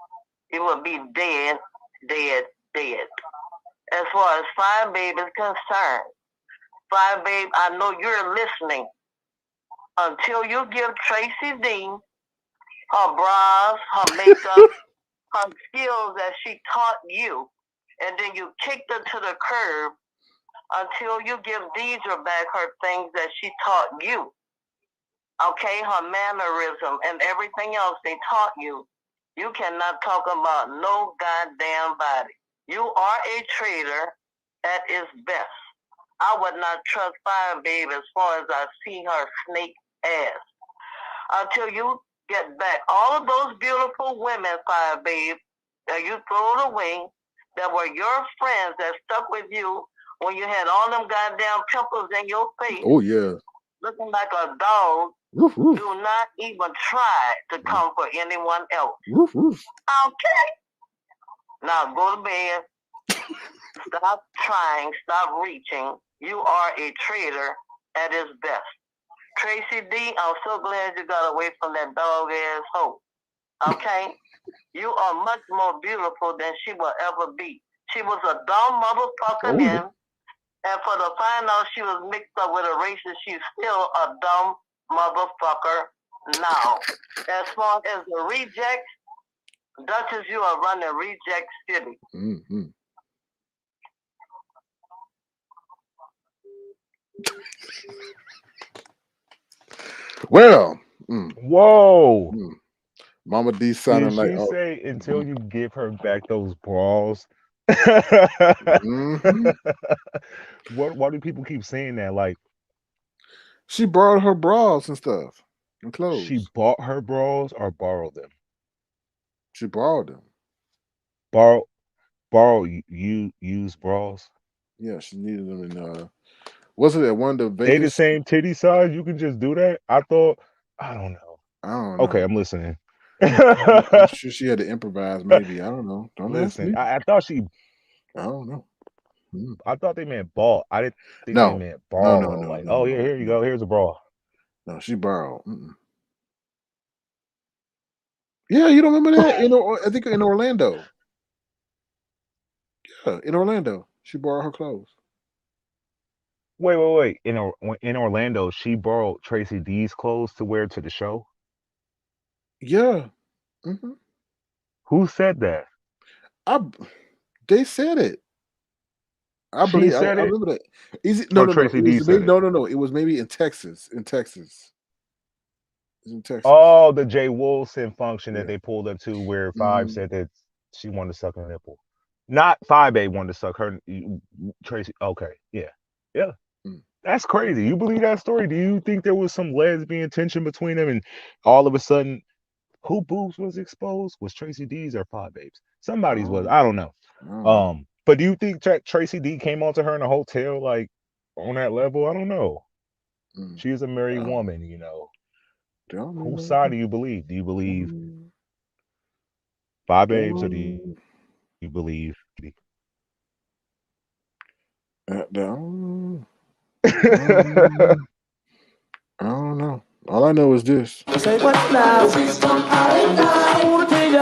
S4: it would be dead, dead, dead. As far as Fire Babe is concerned, Fire Babe, I know you're listening. Until you give Tracy D her bras, her makeup, her skills that she taught you, and then you kicked her to the curb until you give Deidre back her things that she taught you. Okay, her mannerism and everything else they taught you. You cannot talk about no goddamn body. You are a traitor at its best. I would not trust Fire Babe as far as I see her snake ass. Until you get back all of those beautiful women, Fire Babe, that you threw away, that were your friends that stuck with you when you had all them goddamn pimples in your face,
S2: Oh yeah.
S4: looking like a dog.
S2: Woof woof.
S4: Do not even try to come for anyone else.
S2: Woof woof.
S4: Okay? Now go to bed. Stop trying. Stop reaching. You are a traitor at its best. Tracy D, I'm so glad you got away from that dog ass hoe. Okay? You are much more beautiful than she will ever be. She was a dumb motherfucker
S2: Oh yeah.
S4: then. And for the find out she was mixed up with a racist, she's still a dumb motherfucker now. As far as the rejects, Duchess, you are running reject city.
S5: Mm-hmm. Well,
S3: Whoa.
S5: Mama D sounding
S3: Did
S5: like
S3: she say until you give her back those bras?
S5: mm-hmm.
S3: Why do people keep saying that? Like
S5: She borrowed her bras and stuff and clothes.
S3: she bought her bras or borrowed them?
S5: She borrowed them.
S3: Borrow you use bras?
S5: Yeah, she needed them in was it at one of the
S3: They the
S5: Vegas?
S3: same titty size? You can just do that? I thought I don't know.
S5: I don't
S3: Okay,
S5: know.
S3: I'm listening.
S5: I'm sure she had to improvise. Maybe I don't know. Don't ask
S3: Listen,
S5: me.
S3: I thought she.
S5: I don't know.
S3: I thought they meant ball. I didn't think they
S5: No,
S3: meant
S5: no,
S3: borrow. Like, oh yeah, here you go. Here's a bra.
S5: No, she borrowed. Yeah, you don't remember that? I think in Orlando. Yeah, in Orlando, she borrowed her clothes.
S3: Wait. In Orlando, she borrowed Tracy D's clothes to wear to the show.
S5: Yeah. Mm-hmm.
S3: Who said that?
S5: They said it. I
S3: She
S5: believe. I
S3: said it,
S5: remember that. Is it? No,
S3: or
S5: no, no.
S3: Tracy
S5: It
S3: D
S5: was
S3: said
S5: maybe
S3: it.
S5: no. It was maybe in Texas. In Texas. It was in Texas.
S3: Oh, the Jay Wilson function that
S5: Yeah.
S3: they pulled up to, where Five said that she wanted to suck her nipple. Not 5A wanted to suck her. Tracy. Okay, yeah. That's crazy. You believe that story? Do you think there was some lesbian tension between them, and all of a sudden, who boobs was exposed? Was Tracy D's or Five Babes? Somebody's was. I don't know. But do you think Tracy D came onto her in a hotel, like on that level? I don't know. She is a married woman, you know. Whose side do you believe? Do you believe Five Babes or do you believe?
S5: I don't know. All I know is this.
S1: Say what now? I wanna tell you,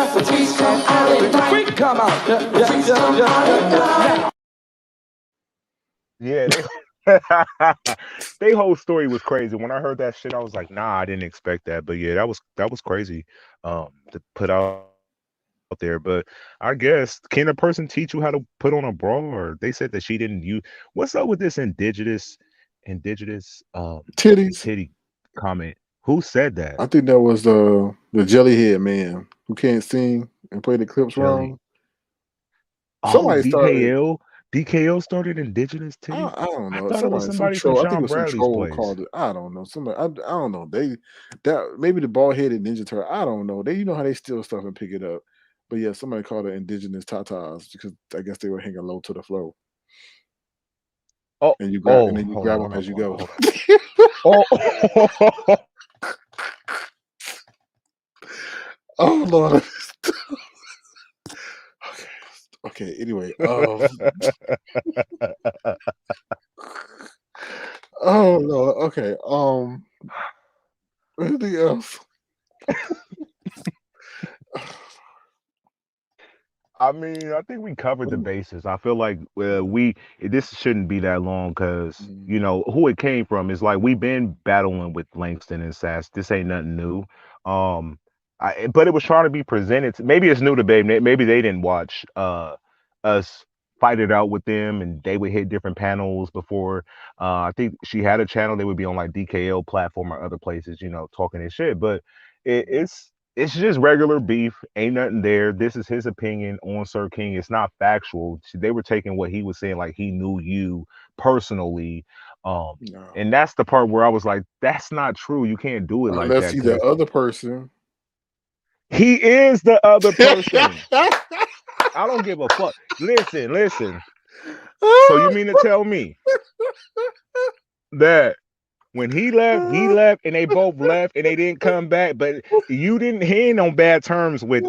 S1: the freak come out.
S3: Yeah, they whole story was crazy. When I heard that shit, I was like, nah, I didn't expect that. But yeah, that was crazy to put out there. But I guess, can a person teach you how to put on a bra? Or they said that she didn't use. What's up with this indigenous
S5: Titties.
S3: titty comment? Who said that?
S5: I think that was the jellyhead man who can't sing and play the clips wrong. Somebody started.
S3: DKL started indigenous titty.
S5: I don't know.
S3: I thought it was somebody from
S5: troll. I think it
S3: Sean
S5: was some
S3: Bradley's
S5: troll
S3: place.
S5: called it. I don't know. Somebody. I don't know. Maybe the bald headed Ninja Turtle. I don't know. You know how they steal stuff and pick it up. But yeah, somebody called it indigenous tatas because I guess they were hanging low to the floor. And you grab them as you go. Oh Lord. Okay. Anyway. Oh Lord. Okay. Anything else?
S3: I mean, I think we covered the bases. I feel like this shouldn't be that long because you know who it came from is like we've been battling with Langston and Sass. This ain't nothing new. But it was trying to be presented. Maybe it's new to Babe. Maybe they didn't watch us fight it out with them, and they would hit different panels before. I think she had a channel. They would be on like DKL platform or other places, you know, talking this shit. But it's just regular beef. Ain't nothing there. This is his opinion on Sir King. It's not factual. They were taking what he was saying like he knew you personally. And that's the part where I was like, that's not true. You can't do it like
S5: Unless
S3: that.
S5: he's the other person.
S3: He is the other person. I don't give a fuck. Listen. So you mean to tell me that when he left, and they both left, and they didn't come back. But he ain't on bad terms with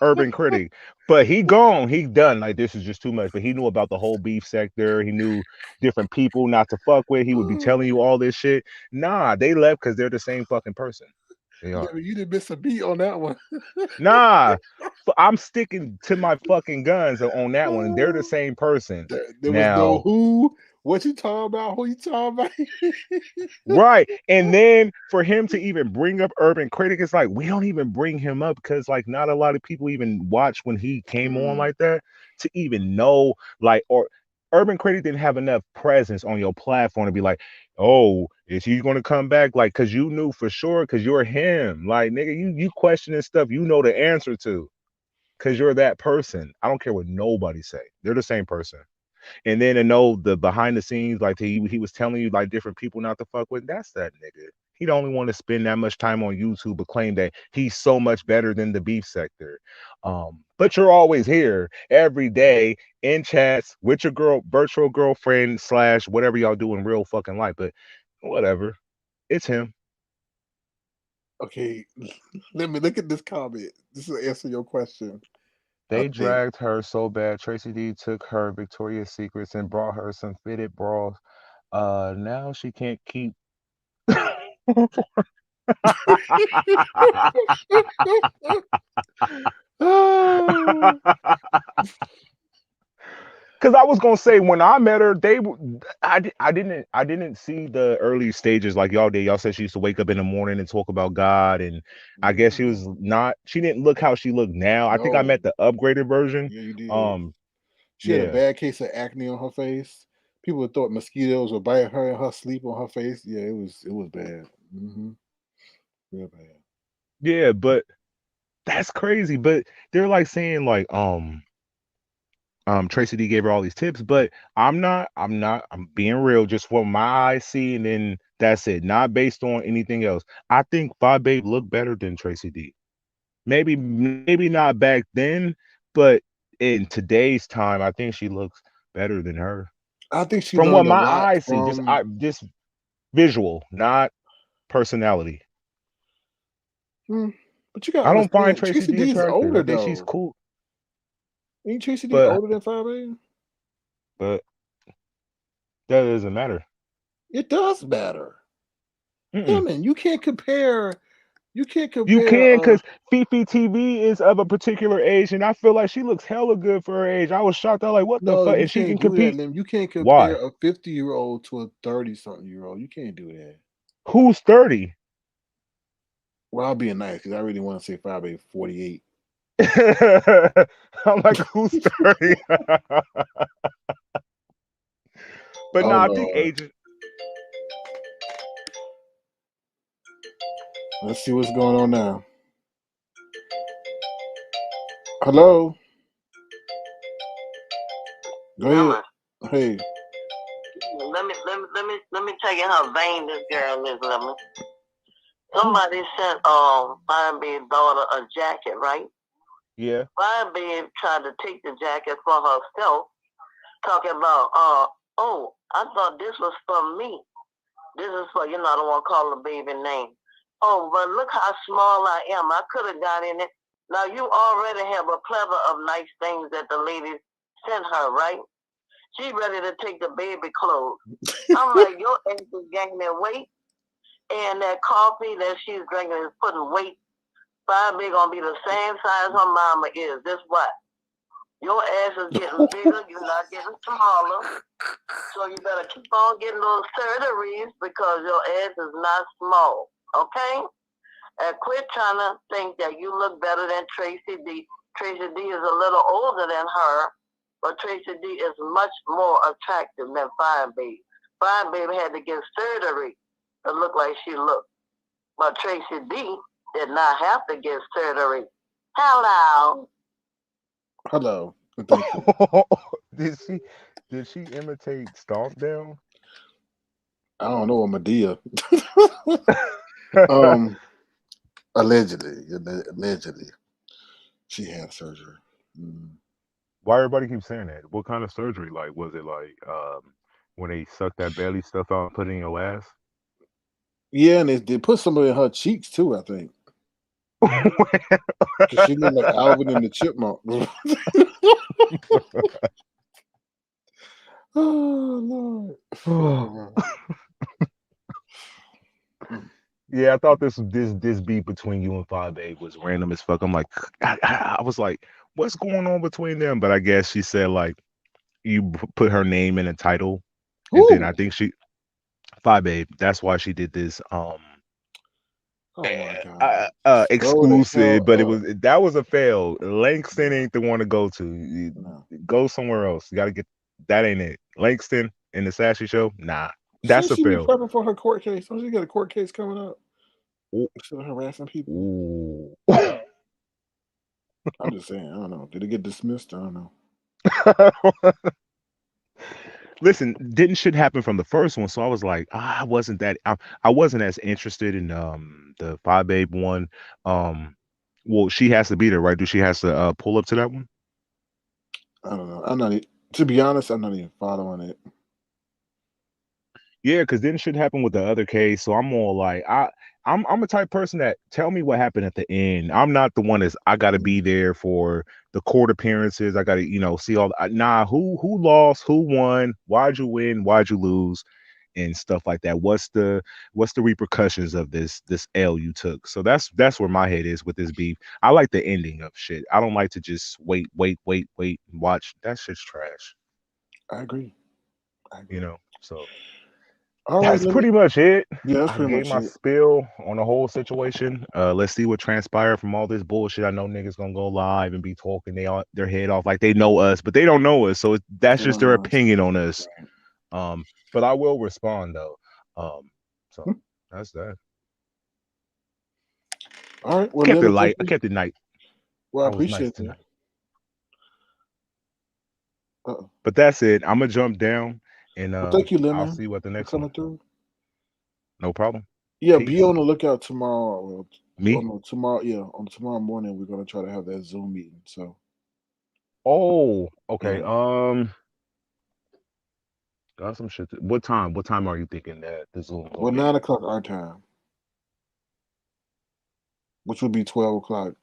S3: Urban Critic. But he gone, he done. Like this is just too much. But he knew about the whole beef sector. He knew different people not to fuck with. He would be telling you all this shit. Nah, they left because they're the same fucking person. They are.
S5: You didn't miss a beat on that one.
S3: Nah, I'm sticking to my fucking guns on that one. They're the same person.
S5: There was no who. What you talking about? Who you talking about?
S3: Right. And then for him to even bring up Urban Critic, it's like we don't even bring him up because like not a lot of people even watch when he came on like that to even know like or Urban Critic didn't have enough presence on your platform to be like, oh, is he gonna come back? Like, cause you knew for sure, cause you're him. Like, nigga, you questioning stuff you know the answer to, cause you're that person. I don't care what nobody say. They're the same person. And then to know the behind the scenes, like he was telling you like different people not to fuck with, that's that nigga. He don't only want to spend that much time on YouTube but claim that he's so much better than the beef sector. But you're always here every day in chats with your virtual girlfriend slash whatever y'all do in real fucking life. But whatever, it's him.
S5: Okay, let me look at this comment. This will answer your question.
S3: They
S5: Okay.
S3: dragged her so bad. Tracy D took her Victoria's Secrets and brought her some fitted bras. Now she can't keep.
S5: Oh.
S3: Because I was gonna say when I met her, I didn't see the early stages like y'all did. Y'all said she used to wake up in the morning and talk about God, and I guess she didn't look how she looked now. I think I
S5: No.
S3: met the upgraded version.
S5: Yeah, you did. She had a
S3: Yeah,
S5: bad case of acne on her face. People thought mosquitoes would bite her in her sleep on her face. Yeah, it was bad. Real bad.
S3: yeah, but that's crazy. But they're like saying like Tracy D gave her all these tips, but I'm being real, just what my eyes see, and then that's it, not based on anything else. I think Five Babe looked better than Tracy D. Maybe not back then, but in today's time, I think she looks better than her.
S5: I think she
S3: From what
S5: learned a
S3: my
S5: lot
S3: eyes see,
S5: from.
S3: just visual, not personality.
S5: But you gotta
S3: I don't find
S5: understand,
S3: Tracy
S5: Tracy
S3: D
S5: D is
S3: attractive. I
S5: older
S3: think she's
S5: though.
S3: cool,
S5: Ain't Tracy D
S3: but
S5: older than 5A?
S3: but that doesn't matter.
S5: It does matter.
S3: Mm-mm.
S5: Him and you can't compare. You can't
S3: You
S5: compare.
S3: can, because Fifi TV is of a particular age, and I feel like she looks hella good for her age. I was shocked. I was like, what the
S5: No,
S3: fuck?
S5: you
S3: And she
S5: can't
S3: can
S5: do that,
S3: compete.
S5: Lim. You can't compare
S3: Why?
S5: a 50-year-old to a 30-something-year-old. You can't do that.
S3: Who's 30?
S5: Well, I'll be nice because I really want to say 5A 48.
S3: I'm like, who's 30? But
S5: Oh
S3: no, I think
S5: Lord.
S3: age is
S5: Let's see what's going on now. Hello. Go ahead. Hey.
S4: Let me tell you how vain this girl is. Somebody sent Fine Babe's daughter a jacket, right?
S3: yeah.
S4: Fine Babe tried to take the jacket for herself, talking about oh, I thought this was for me. This is for, I don't want to call the baby name. Oh, but look how small I am. I could have got in it. Now you already have a plethora of nice things that the lady sent her, right? She ready to take the baby clothes. I'm like, your ass is gaining weight, and that coffee that she's drinking is putting weight. Fine Babe gonna be the same size her mama is. This what? Your ass is getting bigger. You're not getting smaller. So you better keep on getting those surgeries because your ass is not small. Okay? And quit trying to think that you look better than Tracy D. Tracy D is a little older than her, but Tracy D is much more attractive than Fine Babe. Fine Babe had to get surgery to look like she looked. But Tracy D did not have to get surgery. Hello.
S5: Hello. Thank you.
S3: did she imitate Stomp Down?
S5: I don't know, Medea. Allegedly, she had surgery.
S3: Why everybody keeps saying that? What kind of surgery? Like, was it like when they suck that belly stuff out and put it in your ass?
S5: Yeah, and they put some of it in her cheeks too, I think. Because she looked like Alvin and the Chipmunk. Oh Lord.
S3: Yeah, I thought this beat between you and 5A was random as fuck. I'm like, I was like, what's going on between them? But I guess she said like you put her name in a title, And then I
S5: Who?
S3: think Phi Babe. That's why she did this
S5: Oh my God. Scroll the
S3: exclusive, but
S5: hell up.
S3: that was a fail. Langston ain't the one to go to.
S5: No.
S3: Go somewhere else. You gotta get that ain't it. Langston in the Sassy Show? Nah. That's
S5: Shouldn't
S3: a
S5: she be
S3: fail.
S5: prepping for her court case? Don't she got a court case coming up?
S3: Ooh.
S5: Instead of harassing people?
S3: Ooh.
S5: I'm just saying, I don't know. Did it get dismissed? I don't know.
S3: Listen, didn't shit happen from the first one, so I was like, I wasn't as interested in the Phi Babe one. Well, she has to be there, right? Do she has to pull up to that one?
S5: I don't know. I'm not to be honest, I'm not even following it.
S3: Yeah, because didn't shit happen with the other case, so I'm more like I'm a type person that tell me what happened at the end. I'm not the one I got to be there for the court appearances. I got to see all nah, who lost, who won, why'd you win, why'd you lose, and stuff like that. What's the repercussions of this L you took? So that's where my head is with this beef. I like the ending of shit. I don't like to just wait and watch. That shit's trash.
S5: I agree.
S3: So
S5: All right,
S3: that's pretty much it.
S5: yeah, that's
S3: I
S5: pretty
S3: gave
S5: much
S3: my
S5: it.
S3: spill on the whole situation. Let's see what transpired from all this bullshit. I know niggas gonna go live and be talking their head off like they know us, but they don't know us. So that's just their opinion on us. But I will respond though. So that's that.
S5: All right. Well,
S3: Kept it
S5: Leonard,
S3: light. I kept it night.
S5: well, I
S3: I was nice
S5: appreciate
S3: tonight.
S5: that.
S3: But that's it. I'm gonna jump down and
S5: Well, thank you,
S3: I'll
S5: Lemon,
S3: see what the
S5: for
S3: next
S5: coming
S3: one.
S5: through.
S3: No problem.
S5: Yeah,
S3: Peace.
S5: be on the lookout tomorrow.
S3: Me?
S5: On tomorrow morning, we're gonna try to have that Zoom meeting. So.
S3: Oh, okay.
S5: Yeah.
S3: Got some shit. What time? What time are you thinking that the Zoom gonna
S5: Well,
S3: be?
S5: 9 o'clock our time, which would be 12 o'clock.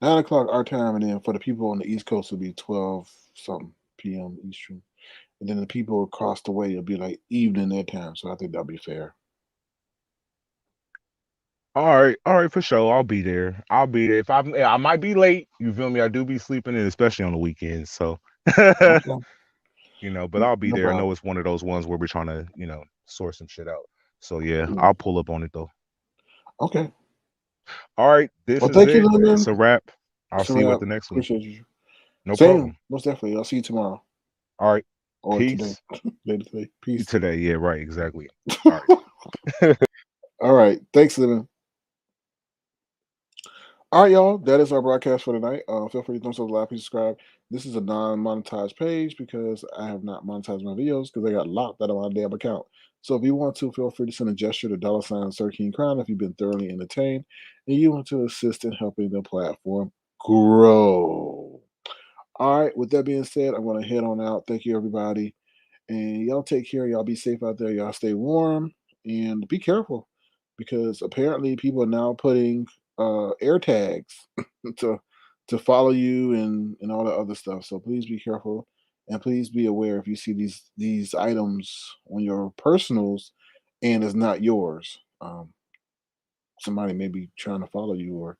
S5: 9 o'clock our time, and then for the people on the East Coast, it'll be 12 something p.m. Eastern, and then the people across the way, it'll be like evening their time. So I think that'll be fair.
S3: All right, for sure. I'll be there. If I might be late. You feel me? I do be sleeping, and especially on the weekends. So,
S5: Okay.
S3: but I'll be
S5: No
S3: there. I
S5: problem.
S3: know it's one of those ones where we're trying to, sort some shit out. So yeah,
S5: Yeah.
S3: I'll pull up on it though.
S5: Okay.
S3: All right, this
S5: Well,
S3: is
S5: thank
S3: it.
S5: you, Lemon.
S3: It's a wrap. I'll see you at
S5: So
S3: the next one.
S5: appreciate you.
S3: No
S5: Same,
S3: problem.
S5: most definitely. I'll see you tomorrow
S3: All right.
S5: or
S3: Peace.
S5: today. Later today. Peace.
S3: Today, yeah, right, exactly. All right.
S5: All right. Thanks, Lemon. All right, y'all. That is our broadcast for tonight. Feel free to thumbs up, like, and subscribe. This is a non-monetized page because I have not monetized my videos because they got locked out of my damn account. So if you want to, feel free to send a gesture to $Sir King Crown if you've been thoroughly entertained and you want to assist in helping the platform grow. All right. With that being said, I'm going to head on out. Thank you, everybody. And y'all take care. Y'all be safe out there. Y'all stay warm and be careful because apparently people are now putting air tags to follow you and all that other stuff. So please be careful and please be aware if you see these items on your personals and it's not yours. Somebody may be trying to follow you or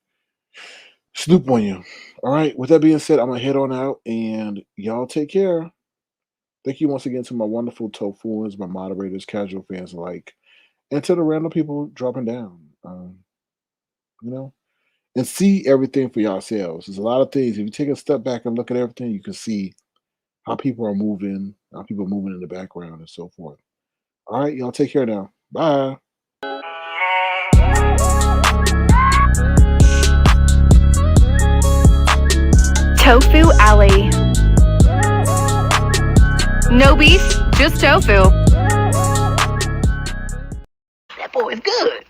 S5: snoop on you. All right. With that being said, I'm gonna head on out and y'all take care. Thank you once again to my wonderful tofuans, my moderators, casual fans alike, and to the random people dropping down. And see everything for yourselves. There's a lot of things. If you take a step back and look at everything, you can see how people are moving, how people are moving in the background, and so forth. All right, y'all take care now. Bye.
S6: Tofu Alley. No beef, just tofu. That boy is good.